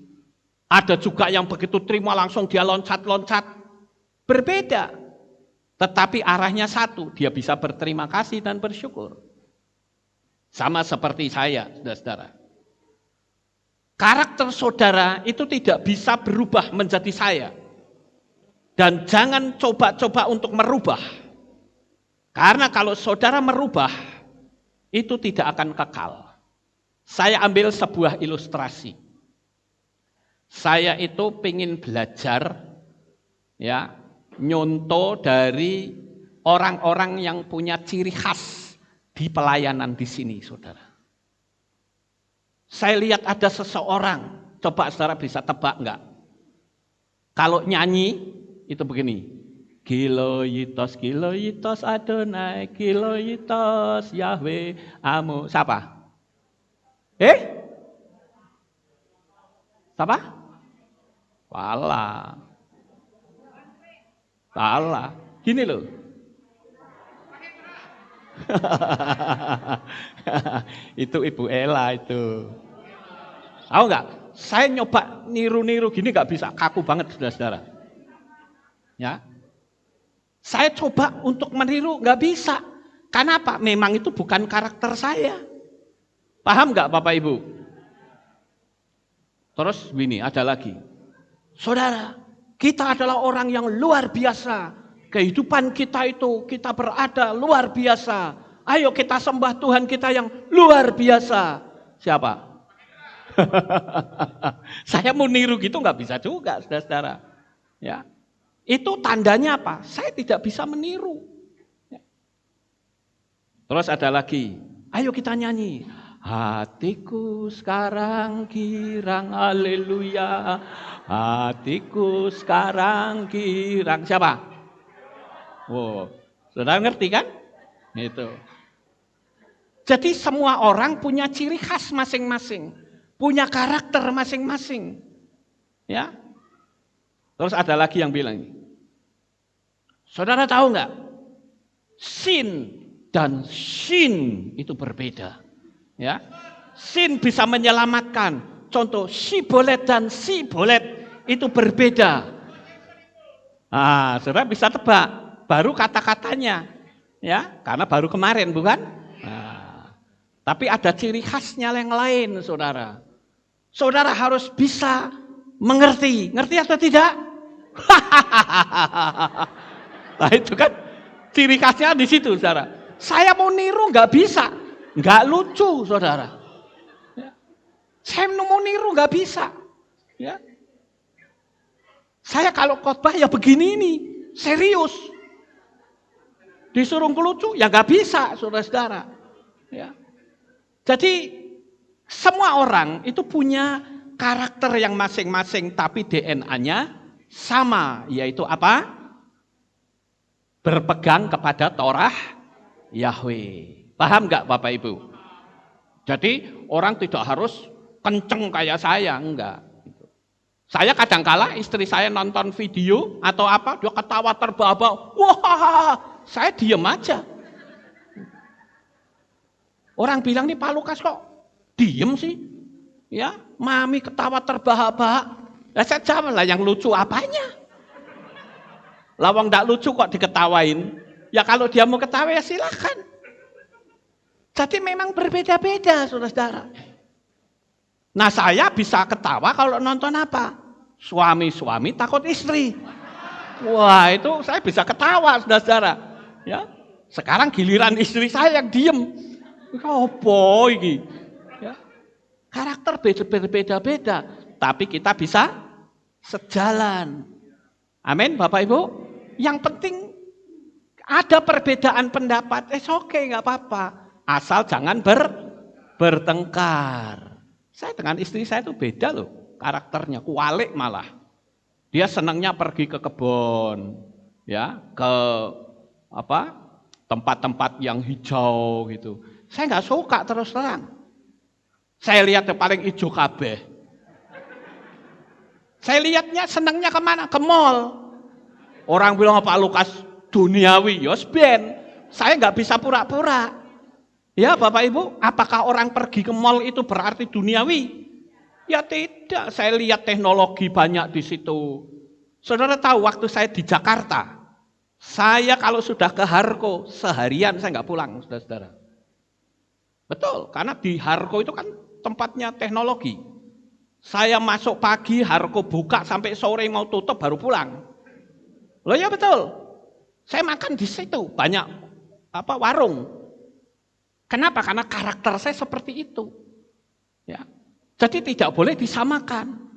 Ada juga yang begitu terima langsung dia loncat-loncat. Berbeda. Tetapi arahnya satu, dia bisa berterima kasih dan bersyukur. Sama seperti saya, saudara-saudara. Karakter saudara itu tidak bisa berubah menjadi saya. Dan jangan coba-coba untuk merubah. Karena kalau saudara merubah, itu tidak akan kekal. Saya ambil sebuah ilustrasi. Saya itu pengen belajar, ya, nyontoh dari orang-orang yang punya ciri khas di pelayanan di sini, saudara. Saya lihat ada seseorang, coba saudara bisa tebak enggak? Kalau nyanyi, itu begini. Kiloyitos Adonai, kiloyitos Yahweh, Amu. Siapa? Siapa? Salah. Gini loh. Itu Ibu Ella itu. Tahu nggak? Saya nyoba niru-niru gini nggak bisa, kaku banget saudara-saudara. Ya, saya coba untuk meniru nggak bisa. Kenapa? Memang itu bukan karakter saya. Paham nggak Bapak Ibu? Terus ini ada lagi. Saudara, kita adalah orang yang luar biasa. Kehidupan kita itu kita berada luar biasa. Ayo kita sembah Tuhan kita yang luar biasa. Siapa? Saya mau niru gitu nggak bisa juga, saudara-saudara. Ya, itu tandanya apa? Saya tidak bisa meniru. Ya. Terus ada lagi. Ayo kita nyanyi. Hatiku sekarang girang, haleluya. Hatiku sekarang girang. Siapa? Wow, saudara ngerti kan? Itu. Jadi semua orang punya ciri khas masing-masing. Punya karakter masing-masing. Ya. Terus ada lagi yang bilang, saudara tahu nggak? Sin dan shin itu berbeda. Ya. Sin bisa menyelamatkan. Contoh, sibolet dan sibolet itu berbeda. Saudara bisa tebak. Baru kata-katanya. Ya, karena baru kemarin bukan? Tapi ada ciri khasnya yang lain, saudara. Saudara harus bisa mengerti. Ngerti atau tidak? Nah itu kan ciri khasnya di situ, saudara. Saya mau niru nggak bisa, nggak lucu, saudara. Ya. Saya mau niru nggak bisa. Ya. Saya kalau khotbah ya begini ini, serius. Disuruh lucu ya nggak bisa, saudara-saudara. Ya. Jadi semua orang itu punya karakter yang masing-masing, tapi DNA-nya sama, yaitu apa? Berpegang kepada Torah Yahweh. Paham nggak Bapak Ibu? Jadi orang tidak harus kenceng kayak saya, enggak. Saya kadangkala istri saya nonton video atau apa, dia ketawa terbahak-bahak, wah, saya diem aja. Orang bilang nih Pak Lukas kok diem sih? Ya, mami ketawa terbahak-bahak. Lah saya jawab lah yang lucu apanya? Lawang ndak lucu kok diketawain. Ya kalau dia mau ketawa ya silakan. Jadi memang berbeda-beda, saudara-saudara. Nah saya bisa ketawa kalau nonton apa? Suami-suami takut istri. Wah itu saya bisa ketawa, saudara-saudara. Ya, sekarang giliran istri saya yang diem. Apa ini? Ya. Karakter berbeda-beda, tapi kita bisa sejalan. Amin, Bapak Ibu. Yang penting ada perbedaan pendapat, oke, nggak apa-apa. Asal jangan bertengkar. Saya dengan istri saya itu beda loh, karakternya, kualik malah. Dia senangnya pergi ke kebun, ya, ke apa? Tempat-tempat yang hijau gitu. Saya nggak suka terus terang. Saya lihat yang paling hijau kabeh. Saya lihatnya senangnya kemana? Ke mall. Orang bilang Pak Lukas duniawi, yos ben. Saya nggak bisa pura-pura. Ya Bapak Ibu, apakah orang pergi ke mall itu berarti duniawi? Ya tidak. Saya lihat teknologi banyak di situ. Saudara tahu waktu saya di Jakarta, saya kalau sudah ke Harko seharian saya nggak pulang, saudara-saudara. Betul, karena di Harko itu kan tempatnya teknologi. Saya masuk pagi, Harko buka sampai sore mau tutup baru pulang. Loh ya betul. Saya makan di situ banyak warung. Kenapa? Karena karakter saya seperti itu. Ya. Jadi tidak boleh disamakan.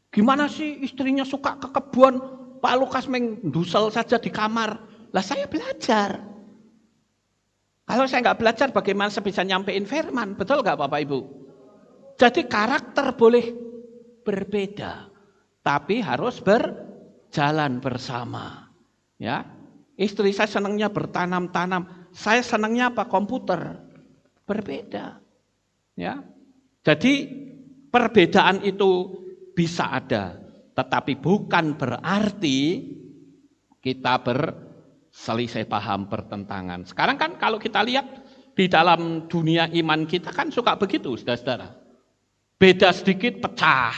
Gimana sih istrinya suka ke kebun, Pak Lukas mendusel saja di kamar. Lah saya belajar. Kalau saya nggak belajar bagaimana saya bisa nyampein firman? Betul nggak Bapak Ibu? Jadi karakter boleh berbeda, tapi harus berjalan bersama. Ya, istri saya senangnya bertanam-tanam, saya senangnya apa? Komputer. Berbeda. Ya, jadi perbedaan itu bisa ada, tetapi bukan berarti kita berselisih paham, bertentangan. Sekarang kan kalau kita lihat di dalam dunia iman kita kan suka begitu, saudara-saudara. Beda sedikit pecah,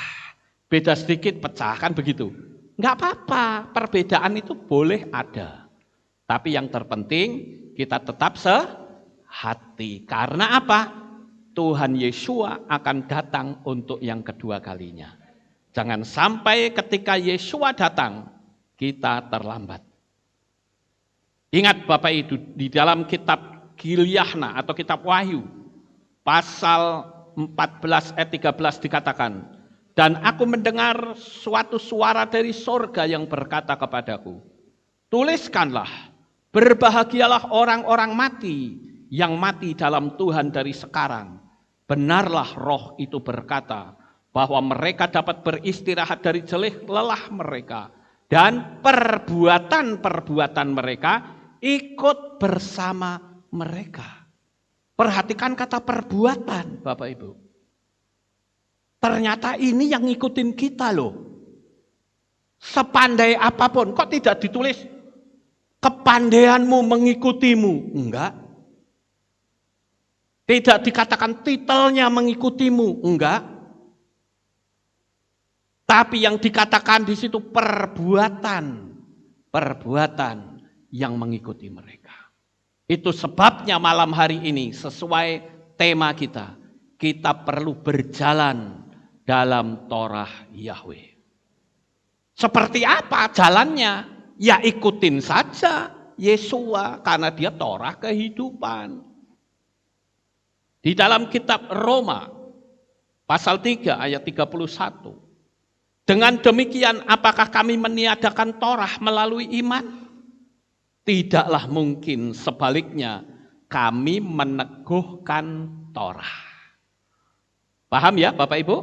beda sedikit pecah, kan begitu. Enggak apa-apa, perbedaan itu boleh ada. Tapi yang terpenting kita tetap sehati. Karena apa? Tuhan Yesua akan datang untuk yang kedua kalinya. Jangan sampai ketika Yesua datang, kita terlambat. Ingat Bapak itu di dalam kitab Gilyahna atau kitab Wahyu, pasal 14 ayat 13 dikatakan, dan aku mendengar suatu suara dari sorga yang berkata kepadaku, tuliskanlah, berbahagialah orang-orang mati yang mati dalam Tuhan dari sekarang. Benarlah roh itu berkata bahwa mereka dapat beristirahat dari jelih lelah mereka dan perbuatan-perbuatan mereka ikut bersama mereka. Perhatikan kata perbuatan, Bapak Ibu. Ternyata ini yang ngikutin kita loh. Sepandai apapun, kok tidak ditulis kepandaianmu mengikutimu? Enggak. Tidak dikatakan titelnya mengikutimu, enggak. Tapi yang dikatakan di situ perbuatan yang mengikuti mereka. Itu sebabnya malam hari ini sesuai tema kita perlu berjalan dalam Torah Yahweh. Seperti apa jalannya? Ya ikutin saja. Yesua, karena dia Torah kehidupan. Di dalam kitab Roma, pasal 3 ayat 31. Dengan demikian, apakah kami meniadakan Torah melalui iman? Tidaklah mungkin, sebaliknya kami meneguhkan Torah. Paham ya Bapak Ibu?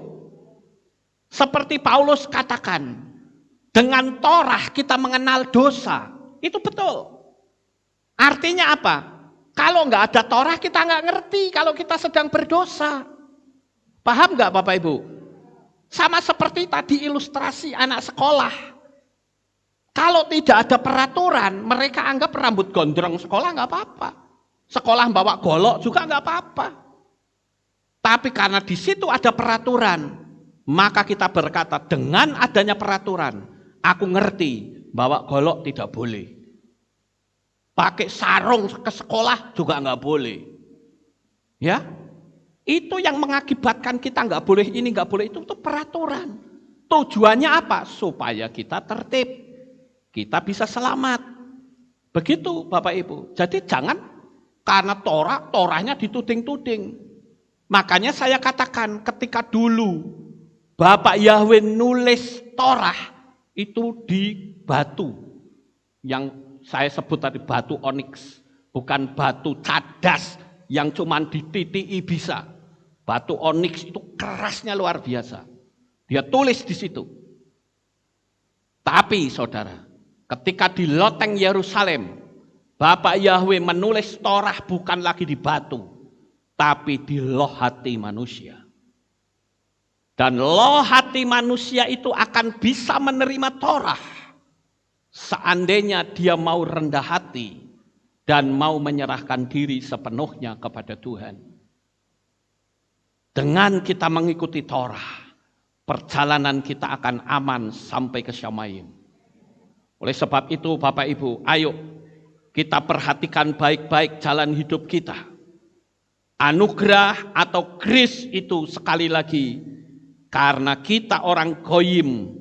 Seperti Paulus katakan, dengan Torah kita mengenal dosa. Itu betul. Artinya apa? Kalau nggak ada Torah kita nggak ngerti kalau kita sedang berdosa. Paham nggak Bapak Ibu? Sama seperti tadi ilustrasi anak sekolah. Kalau tidak ada peraturan, mereka anggap rambut gondrong sekolah nggak apa-apa. Sekolah bawa golok juga nggak apa-apa. Tapi karena di situ ada peraturan, maka kita berkata dengan adanya peraturan, aku ngerti bawa golok tidak boleh. Pakai sarung ke sekolah juga nggak boleh. Ya, itu yang mengakibatkan kita nggak boleh ini, nggak boleh itu peraturan. Tujuannya apa? Supaya kita tertib, kita bisa selamat. Begitu Bapak Ibu. Jadi jangan karena Torahnya dituding-tuding. Makanya saya katakan ketika dulu Bapak Yahweh nulis Torah itu di batu yang saya sebut tadi batu oniks, bukan batu cadas yang cuman dititiki bisa. Batu oniks itu kerasnya luar biasa. Dia tulis di situ. Tapi saudara, ketika di loteng Yerusalem, Bapak Yahweh menulis Torah bukan lagi di batu, tapi di loh hati manusia. Dan loh hati manusia itu akan bisa menerima Torah seandainya dia mau rendah hati dan mau menyerahkan diri sepenuhnya kepada Tuhan. Dengan kita mengikuti Torah, perjalanan kita akan aman sampai ke Syamayim. Oleh sebab itu Bapak Ibu, ayo kita perhatikan baik-baik jalan hidup kita. Anugerah atau grace itu sekali lagi, karena kita orang Goyim,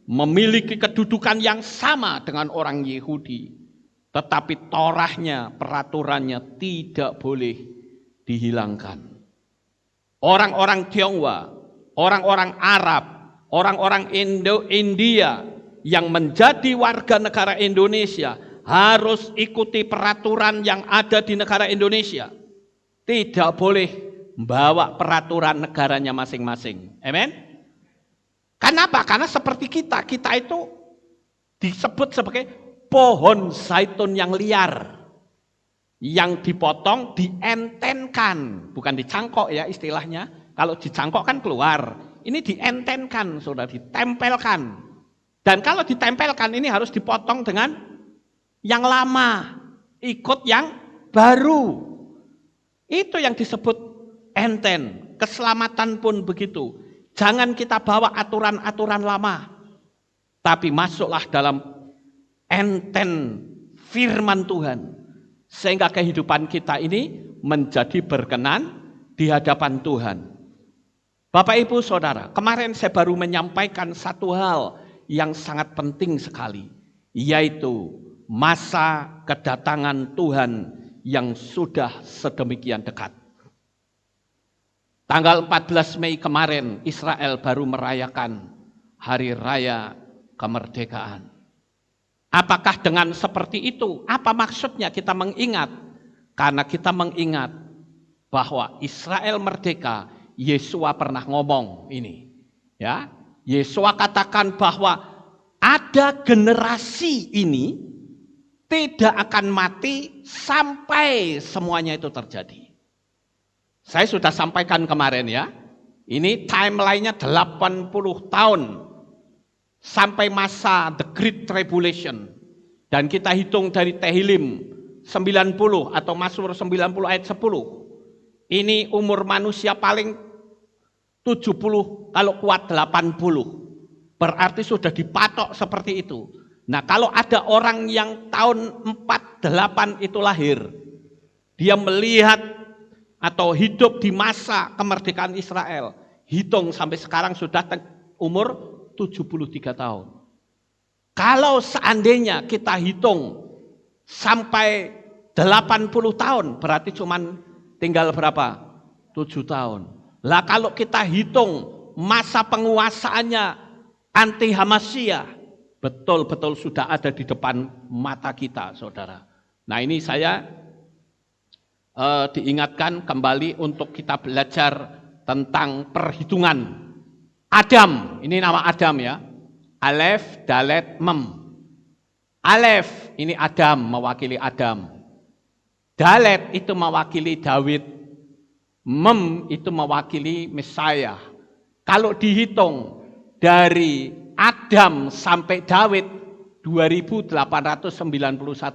memiliki kedudukan yang sama dengan orang Yahudi, tetapi Torahnya, peraturannya tidak boleh dihilangkan. Orang-orang Tionghoa, orang-orang Arab, orang-orang India yang menjadi warga negara Indonesia harus ikuti peraturan yang ada di negara Indonesia. Tidak boleh membawa peraturan negaranya masing-masing. Amen. Kenapa? Karena seperti kita itu disebut sebagai pohon zaitun yang liar. Yang dipotong, dientenkan. Bukan dicangkok ya istilahnya. Kalau dicangkok kan keluar. Ini dientenkan, sudah ditempelkan. Dan kalau ditempelkan ini harus dipotong dengan yang lama. Ikut yang baru. Itu yang disebut enten. Keselamatan pun begitu. Jangan kita bawa aturan-aturan lama. Tapi masuklah dalam enten firman Tuhan. Sehingga kehidupan kita ini menjadi berkenan di hadapan Tuhan. Bapak Ibu Saudara, kemarin saya baru menyampaikan satu hal yang sangat penting sekali. Yaitu masa kedatangan Tuhan yang sudah sedemikian dekat. Tanggal 14 Mei kemarin Israel baru merayakan Hari Raya Kemerdekaan. Apakah dengan seperti itu? Apa maksudnya kita mengingat? Karena kita mengingat bahwa Israel merdeka, Yesua pernah ngomong ini. Ya, Yesua katakan bahwa ada generasi ini tidak akan mati sampai semuanya itu terjadi. Saya sudah sampaikan kemarin ya, ini timeline-nya 80 tahun sampai masa The Great Tribulation. Dan kita hitung dari Tehillim 90 atau Mazmur 90 ayat 10. Ini umur manusia paling 70, kalau kuat 80. Berarti sudah dipatok seperti itu. Nah kalau ada orang yang tahun 48 itu lahir, dia melihat atau hidup di masa kemerdekaan Israel, hitung sampai sekarang sudah umur 73 tahun. Kalau seandainya kita hitung sampai 80 tahun, berarti cuman tinggal berapa? 7 tahun. Lah kalau kita hitung masa penguasaannya anti Hamasiyah, betul-betul sudah ada di depan mata kita, saudara. Nah ini saya diingatkan kembali untuk kita belajar tentang perhitungan. Adam, ini nama Adam ya. Alef, Dalet, Mem. Alef, ini Adam, mewakili Adam. Dalet itu mewakili Daud. Mem itu mewakili Mesias. Kalau dihitung dari Adam sampai Daud 2891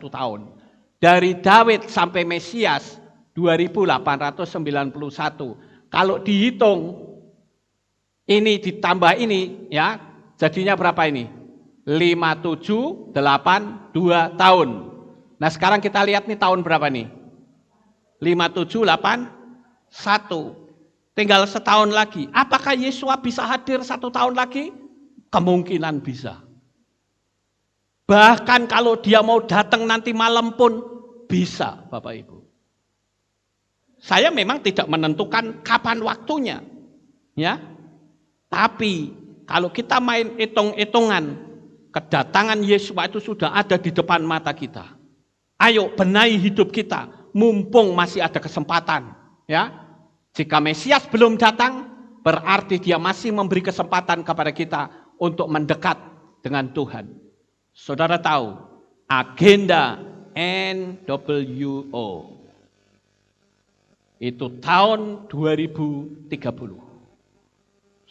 tahun. Dari Daud sampai Mesias 2891. Kalau dihitung ini ditambah ini ya, jadinya berapa ini? 5782 tahun. Nah, sekarang kita lihat nih tahun berapa nih? 5781. Tinggal setahun lagi. Apakah Yesua bisa hadir 1 tahun lagi? Kemungkinan bisa. Bahkan kalau dia mau datang nanti malam pun bisa, Bapak Ibu. Saya memang tidak menentukan kapan waktunya. Ya. Tapi kalau kita main hitung-hitungan, kedatangan Yesus itu sudah ada di depan mata kita. Ayo benahi hidup kita, mumpung masih ada kesempatan. Ya, jika Mesias belum datang, berarti dia masih memberi kesempatan kepada kita untuk mendekat dengan Tuhan. Saudara tahu, agenda NWO itu tahun 2030.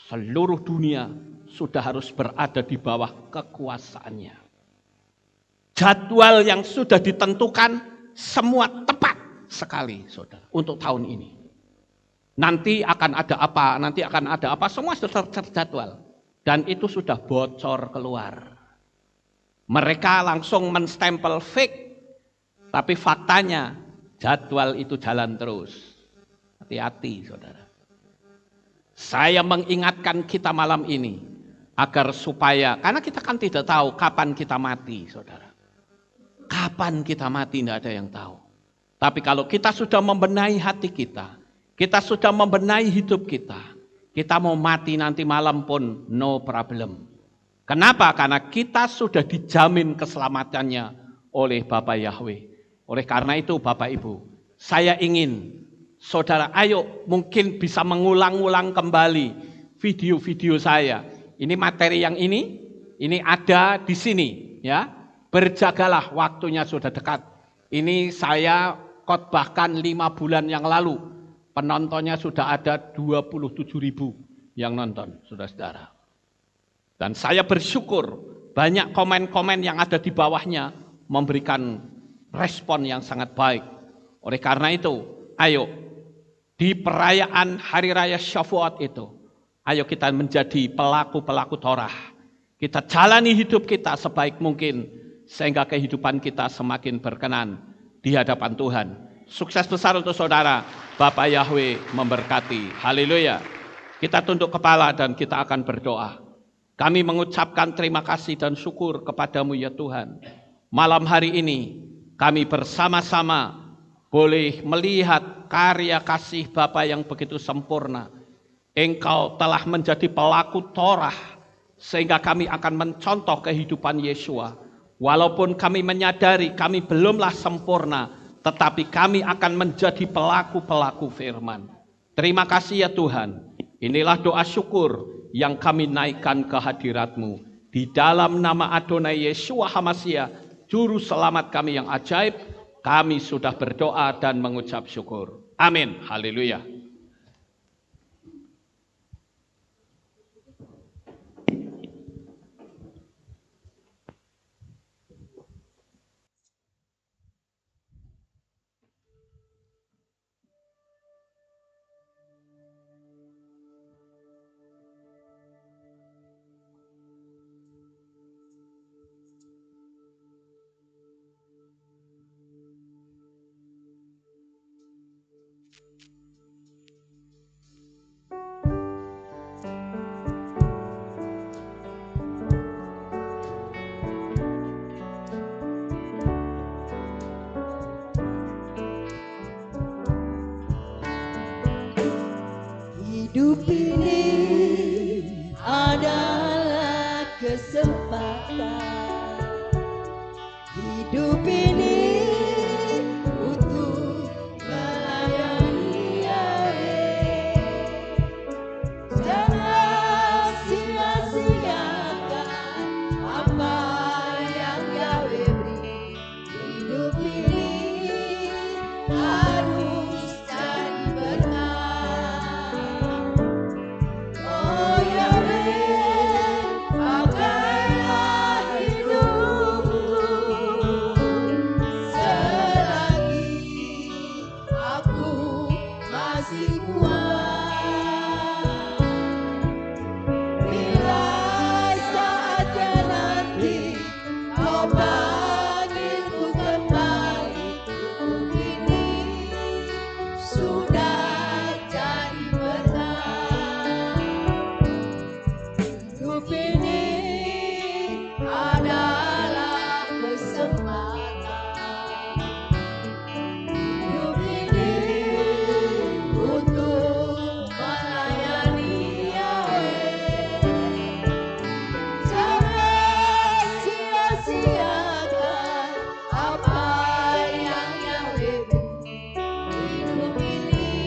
Seluruh dunia sudah harus berada di bawah kekuasaannya. Jadwal yang sudah ditentukan semua tepat sekali, saudara, untuk tahun ini. Nanti akan ada apa, semua sudah terjadwal. Dan itu sudah bocor keluar. Mereka langsung menstempel fake, tapi faktanya jadwal itu jalan terus. Hati-hati, saudara. Saya mengingatkan kita malam ini agar supaya, karena kita kan tidak tahu kapan kita mati, saudara. Kapan kita mati tidak ada yang tahu. Tapi kalau kita sudah membenahi hati kita sudah membenahi hidup kita mau mati nanti malam pun no problem. Kenapa? Karena kita sudah dijamin keselamatannya oleh Bapa Yahweh. Oleh karena itu Bapak Ibu, saya ingin saudara, ayo mungkin bisa mengulang-ulang kembali video-video saya. Ini materi yang ini ada di sini ya. Berjagalah, waktunya sudah dekat. Ini saya khotbahkan 5 bulan yang lalu. Penontonnya sudah ada 27.000 yang nonton, saudara-saudara. Dan saya bersyukur banyak komen-komen yang ada di bawahnya memberikan respon yang sangat baik. Oleh karena itu, ayo di perayaan Hari Raya Syafuat itu, ayo kita menjadi pelaku-pelaku Torah. Kita jalani hidup kita sebaik mungkin, sehingga kehidupan kita semakin berkenan di hadapan Tuhan. Sukses besar untuk saudara, Bapak Yahweh memberkati. Haleluya. Kita tunduk kepala dan kita akan berdoa. Kami mengucapkan terima kasih dan syukur kepadamu ya Tuhan. Malam hari ini kami bersama-sama boleh melihat karya kasih Bapa yang begitu sempurna. Engkau telah menjadi pelaku Torah, sehingga kami akan mencontoh kehidupan Yesua. Walaupun kami menyadari kami belumlah sempurna, tetapi kami akan menjadi pelaku-pelaku firman. Terima kasih ya Tuhan. Inilah doa syukur yang kami naikkan ke hadirat-Mu. Di dalam nama Adonai Yeshua HaMashiach, Juru Selamat kami yang ajaib, kami sudah berdoa dan mengucap syukur. Amin. Haleluya. Hidup ini adalah kesempatan. Hidup ini untuk melayani Yahweh. Jangan sia-siakan apa yang Yahweh beri. Hidup ini harus jadi berkat. Oh Yahweh, pakailah hidupku selagi aku masih kuat. Bila saatnya nanti kau panggilku kembali, hidup ini sudah jadi berkat. Hidup ini adalah kesempatan. Hidup ini untuk melayani Yahweh. Jangan sia-siakan apa yang Yahweh beri. Hidup ini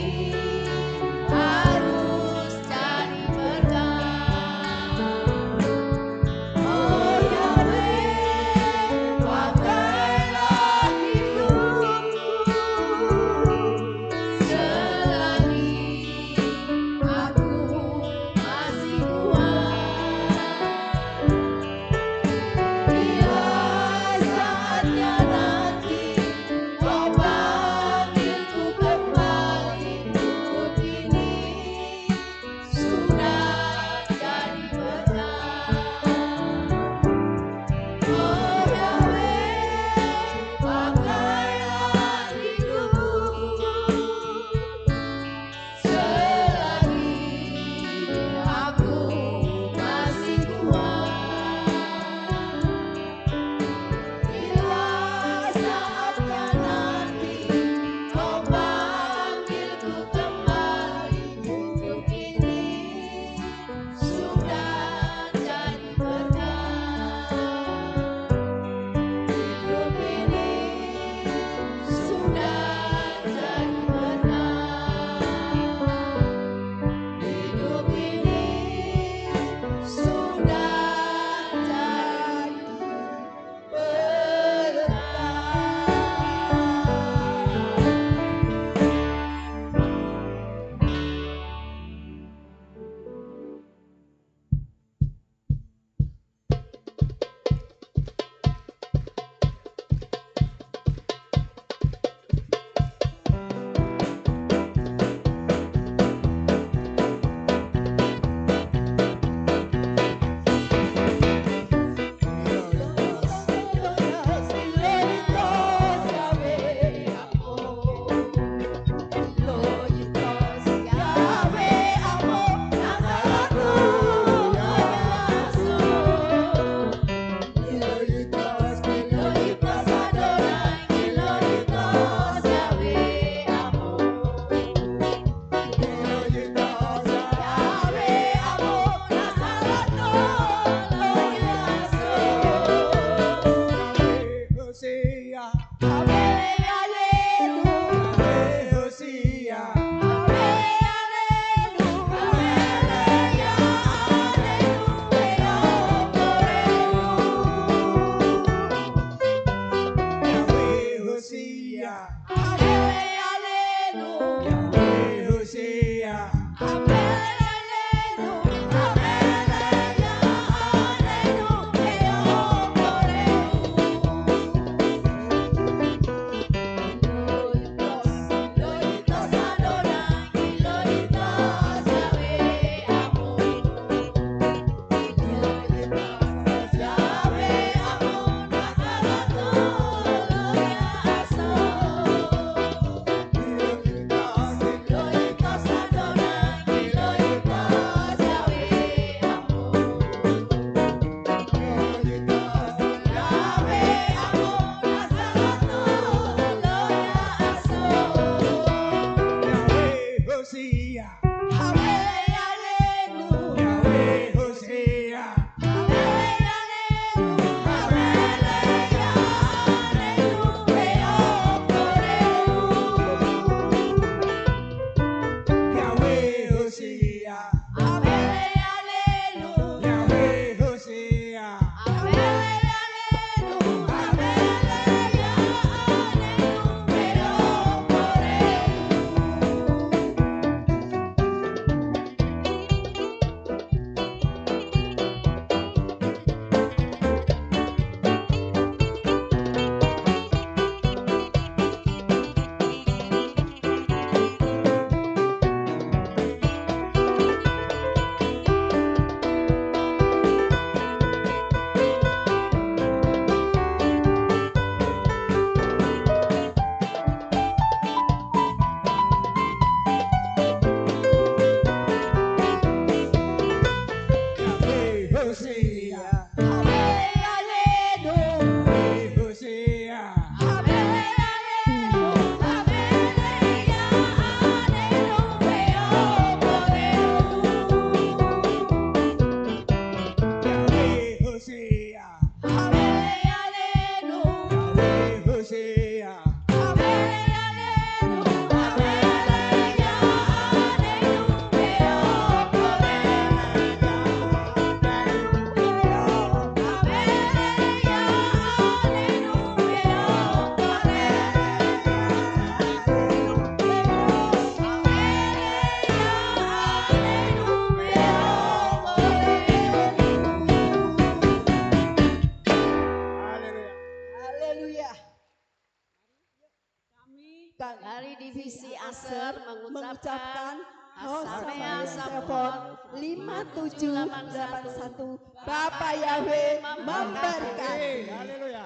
Brother mengucapkan Hosamea Sapot 5781 Bapak Yahweh memberkati. Haleluya.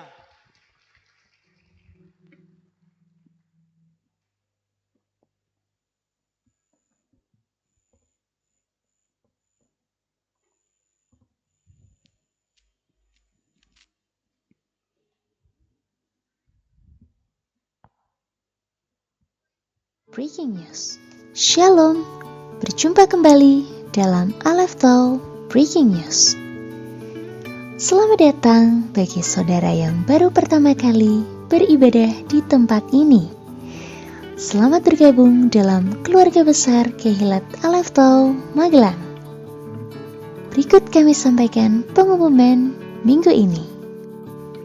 Breaking News. Shalom, berjumpa kembali dalam Aleph Tau Breaking News. Selamat datang bagi saudara yang baru pertama kali beribadah di tempat ini. Selamat bergabung dalam keluarga besar Kehilat Aleph Tau Magelang. Berikut kami sampaikan pengumuman minggu ini.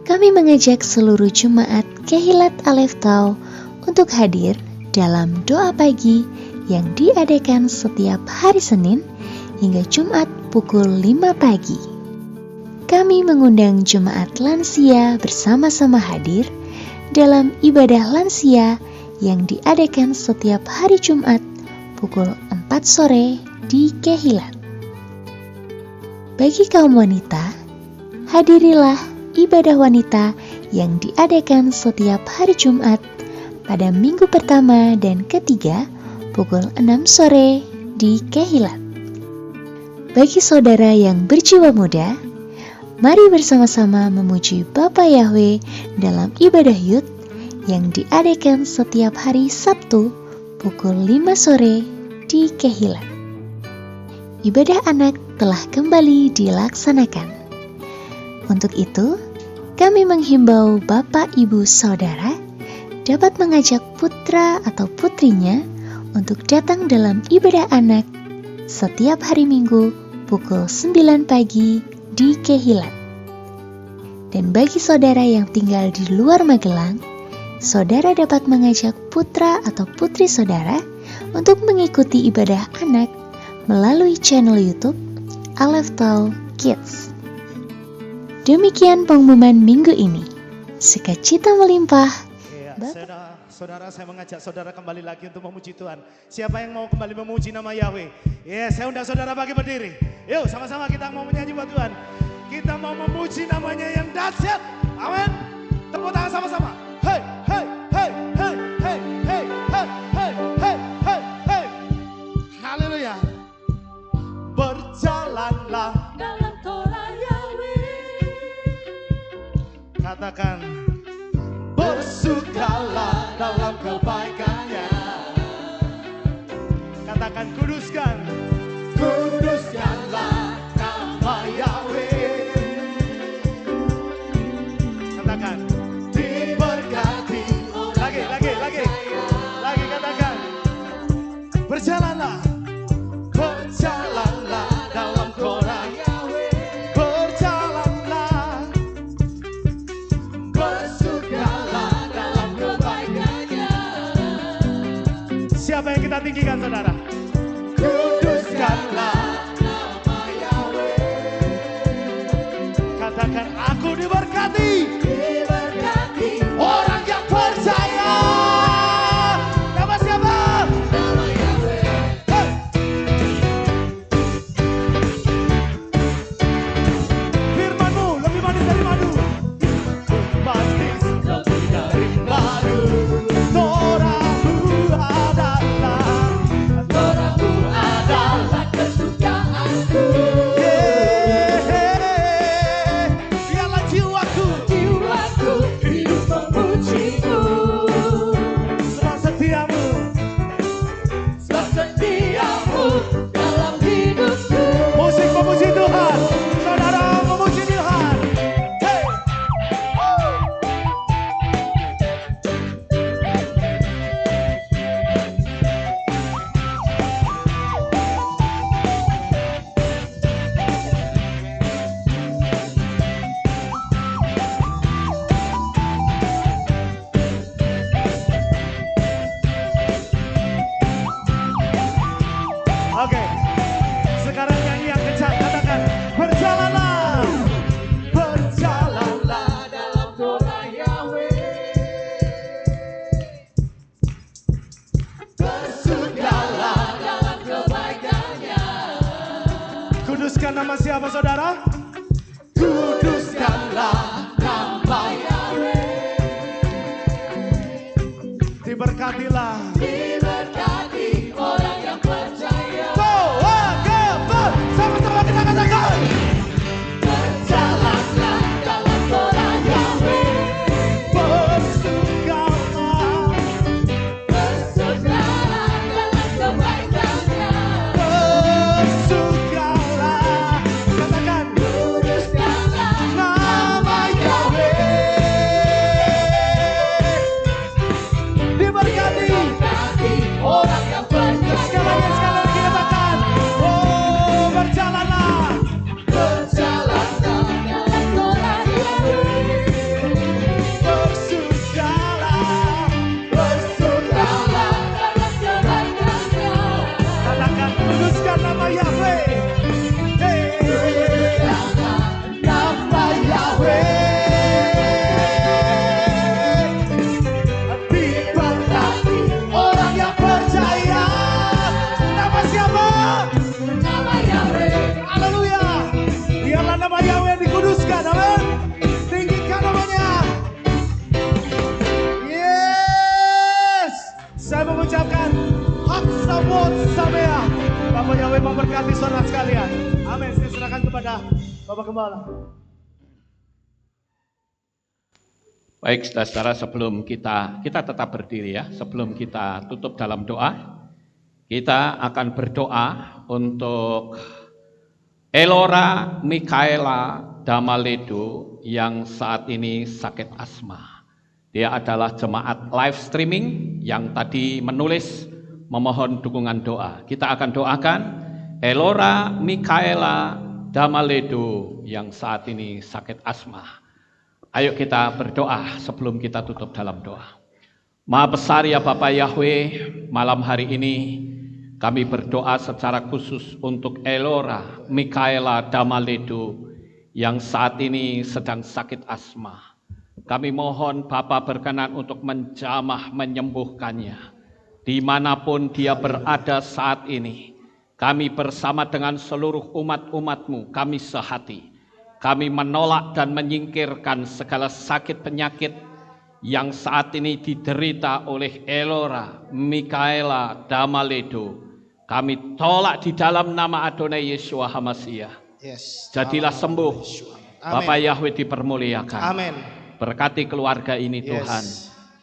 Kami mengajak seluruh jemaat Kehilat Aleph Tau untuk hadir dalam doa pagi yang diadakan setiap hari Senin hingga Jumat pukul 5 pagi. Kami mengundang jemaat lansia bersama-sama hadir dalam ibadah lansia yang diadakan setiap hari Jumat pukul 4 sore di Kehilat. Bagi kaum wanita, hadirilah ibadah wanita yang diadakan setiap hari Jumat pada minggu pertama dan ketiga pukul 6 sore di Kehilat. Bagi saudara yang berjiwa muda, mari bersama-sama memuji Bapa Yahweh dalam ibadah Yud yang diadakan setiap hari Sabtu pukul 5 sore di Kehilat. Ibadah anak telah kembali dilaksanakan. Untuk itu, kami menghimbau Bapak, Ibu, Saudara dapat mengajak putra atau putrinya untuk datang dalam ibadah anak setiap hari Minggu pukul 9 pagi di Kehilat. Dan bagi saudara yang tinggal di luar Magelang, saudara dapat mengajak putra atau putri saudara untuk mengikuti ibadah anak melalui channel YouTube Aleph Tau Kids. Demikian pengumuman minggu ini. Sukacita melimpah. Saudara, saya mengajak saudara kembali lagi untuk memuji Tuhan. Siapa yang mau kembali memuji nama Yahweh? Saya undang saudara bagi berdiri. Yuk sama-sama kita mau menyanyi buat Tuhan. Kita mau memuji namanya yang dahsyat. Amin. Tepuk tangan sama-sama. Hey, hey, hey, hey, hey, hey, hey, hey, hey, hey, hey. Haleluya. Berjalanlah dalam Torah Yahweh. Katakan bersukalah dalam kebaikannya. Katakan kuduskan, kuduskanlah nama Yahweh. Katakan diberkati. Lagi katakan berjalanlah, berjalanlah dalam Torah Yahweh. Berjalanlah, bersukalah dalam kebaikannya. Siapa yang kita tinggikan saudara? Kuduskanlah nama Yahweh. Katakan aku diberkati. Diberkati orang yang percaya. Nama siapa? Nama Yahweh. Hey. Firman-Mu lebih manis dari madu. Manis lebih dari madu. Torah-Mu adalah kesukaanku. Biarlah jiwaku hidup memuji-Mu. Nama siapa saudara? Kuduskanlah nama Yahweh. Diberkatilah. Diberkati orang yang percaya. Sama-sama kita katakan. Berjalanlah dalam Torah Yahweh. Bersugahlah. Bersugahlah dalam kebaikannya. Bersugahlah. Katakan. Kuduskanlah Nama Yahweh. Diberkati. Berkati orang yang percaya. Sekali lagi katakan. Oh, berjalanlah. Berjalanlah dalam Torah Yahweh. Bersugahlah. Bersugahlah dalam kebaikannya. Katakan kuduskan nama Yahweh. Hey. Kuduskanlah nama Yahweh. Diberkati orang yang percaya. Nama siapa? Nama Yahweh. Haleluya. Biarlah nama Yahweh dikuduskan. Amin. Tinggikan namanya. Yes. Saya mengucapkan Hak Sabot Samea. Bapak Yahweh memberkati saudara sekalian. Amin. Saya serahkan kepada Bapak Gembala. Baik, saudara-saudara, sebelum kita tetap berdiri ya, sebelum kita tutup dalam doa, kita akan berdoa untuk Elora Mikaela Damaledo yang saat ini sakit asma. Dia adalah jemaat live streaming yang tadi menulis memohon dukungan doa. Kita akan doakan Elora Mikaela Damaledo yang saat ini sakit asma. Ayo kita berdoa sebelum kita tutup dalam doa. Maha besar ya Bapak Yahweh, malam hari ini kami berdoa secara khusus untuk Elora Mikaela Damaledo yang saat ini sedang sakit asma. Kami mohon Bapak berkenan untuk menjamah menyembuhkannya. Dimanapun dia berada saat ini, kami bersama dengan seluruh umat-umat-Mu, kami sehati. Kami menolak dan menyingkirkan segala sakit penyakit yang saat ini diderita oleh Elora Mikaela Damaledo. Kami tolak di dalam nama Adonai Yeshua HaMashiach. Yes. Jadilah sembuh. Bapak Yahweh dipermuliakan. Amin. Berkati keluarga ini Yes. Tuhan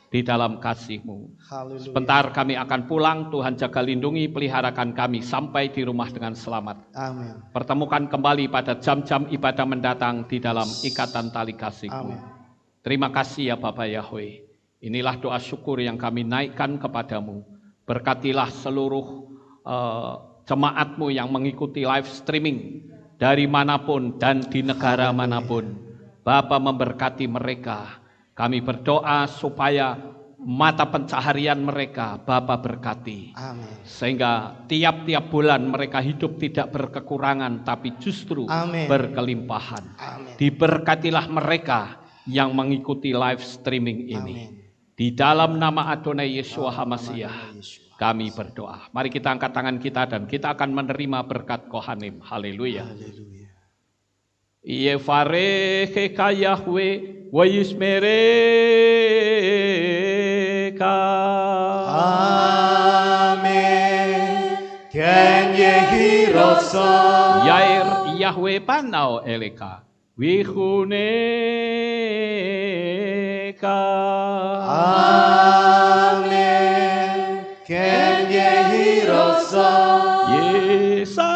di dalam kasih-Mu. Haleluya. Sebentar kami akan pulang, Tuhan jaga lindungi, peliharakan kami sampai di rumah dengan selamat. Amin. Pertemukan kembali pada jam-jam ibadah mendatang di dalam ikatan tali kasih-Mu. Amin. Terima kasih ya Bapak Yahweh. Inilah doa syukur yang kami naikkan kepadamu. Berkatilah seluruh jemaat-Mu yang mengikuti live streaming dari manapun dan di negara manapun. Bapa memberkati mereka. Kami berdoa supaya mata pencaharian mereka Bapa berkati. Amin. Sehingga tiap-tiap bulan mereka hidup tidak berkekurangan tapi justru Amin. berkelimpahan. Amin. Diberkatilah mereka yang mengikuti live streaming ini. Amin. Di dalam nama Adonai Yeshua HaMashiach kami berdoa. Mari kita angkat tangan kita dan kita akan menerima berkat Kohanim. Haleluya. Haleluya. Yevarecheka Yahweh wa yismereka. Amin. Ken yehiroso. Yair Yahweh panau eleka wihuneka. Amin. Ken yehiroso. Yesa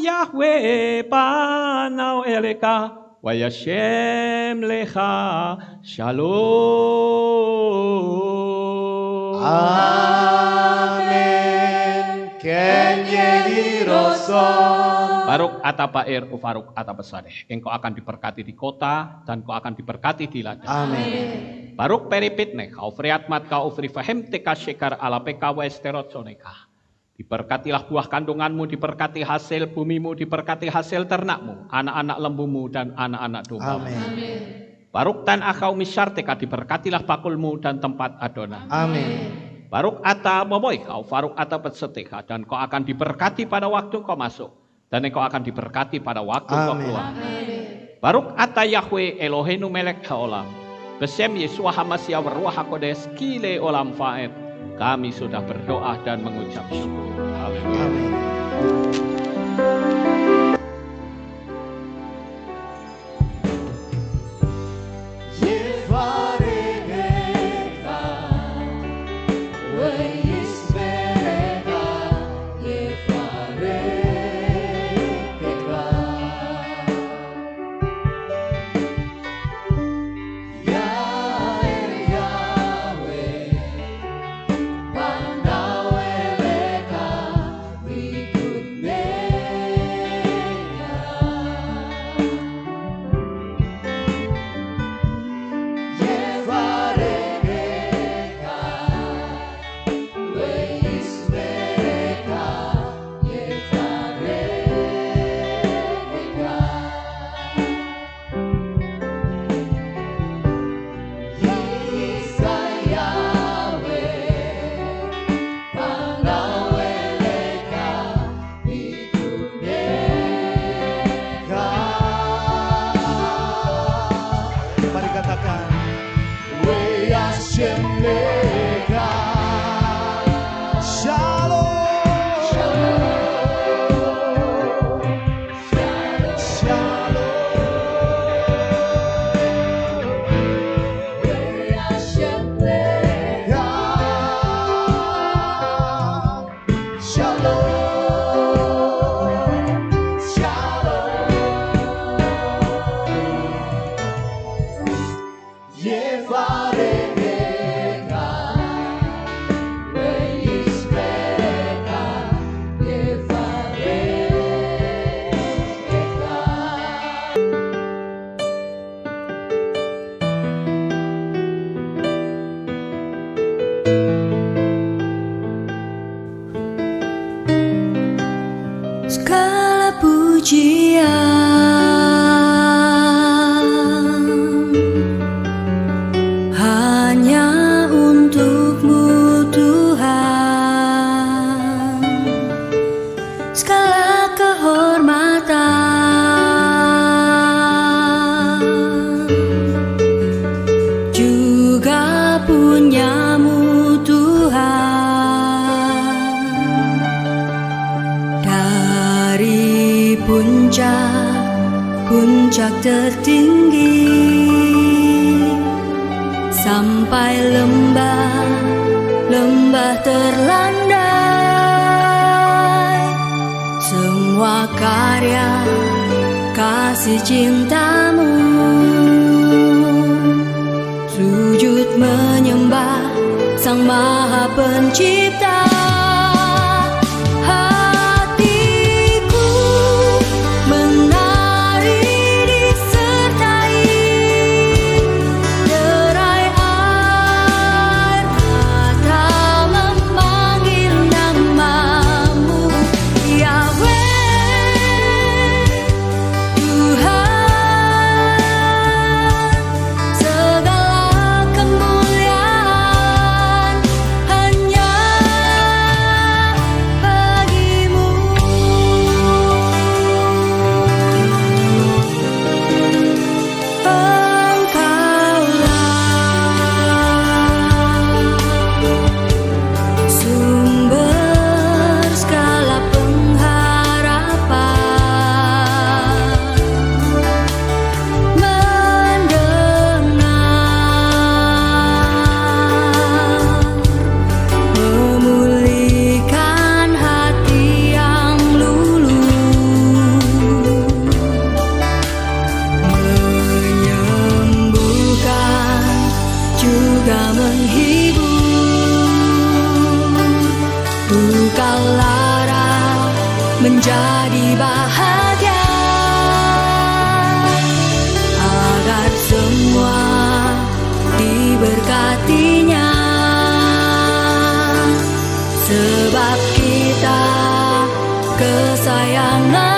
Yahweh panau eleka wa yashem lecha shalom. Amin. Ken yehiroso. Baruk atapair ufaruk atapesadeh. Engkau akan diberkati di kota dan kau akan diberkati di ladang. Amin. Baruk peripitne kau friatmat kau frifahem teka shekar ala peka wa esterotsoneka. Diberkatilah buah kandunganmu, diberkati hasil bumimu, diberkati hasil ternakmu, anak-anak lembumu dan anak-anak dombamu. Amin. Baruk tan akau misyarteka, diberkatilah bakulmu dan tempat adonan. Amin. Baruk ata momoy kau faruk ata petseteka, dan kau akan diberkati pada waktu kau masuk Dan engkau akan diberkati pada waktu engkau Amin. keluar. Baruch ata Yahweh Eloheinu melek haolam. Besem Yeshua HaMashiach Ruach HaKodesh kile olam faed. Kami sudah berdoa dan mengucap syukur. Haleluya. Amin. Mari katakan, We Hashem Leka. Shalom. Shalom. Shalom. Segala pujian hanya untuk-Mu Tuhan, segala kehormatan juga punya-Mu Tuhan. Dari puncak tertinggi sampai lembah terlandai, semua karya kasih cinta-Mu, sujud menyembah Sang Maha Pencipta. Menjadi bahagia agar semua diberkatinya, sebab kita kesayangan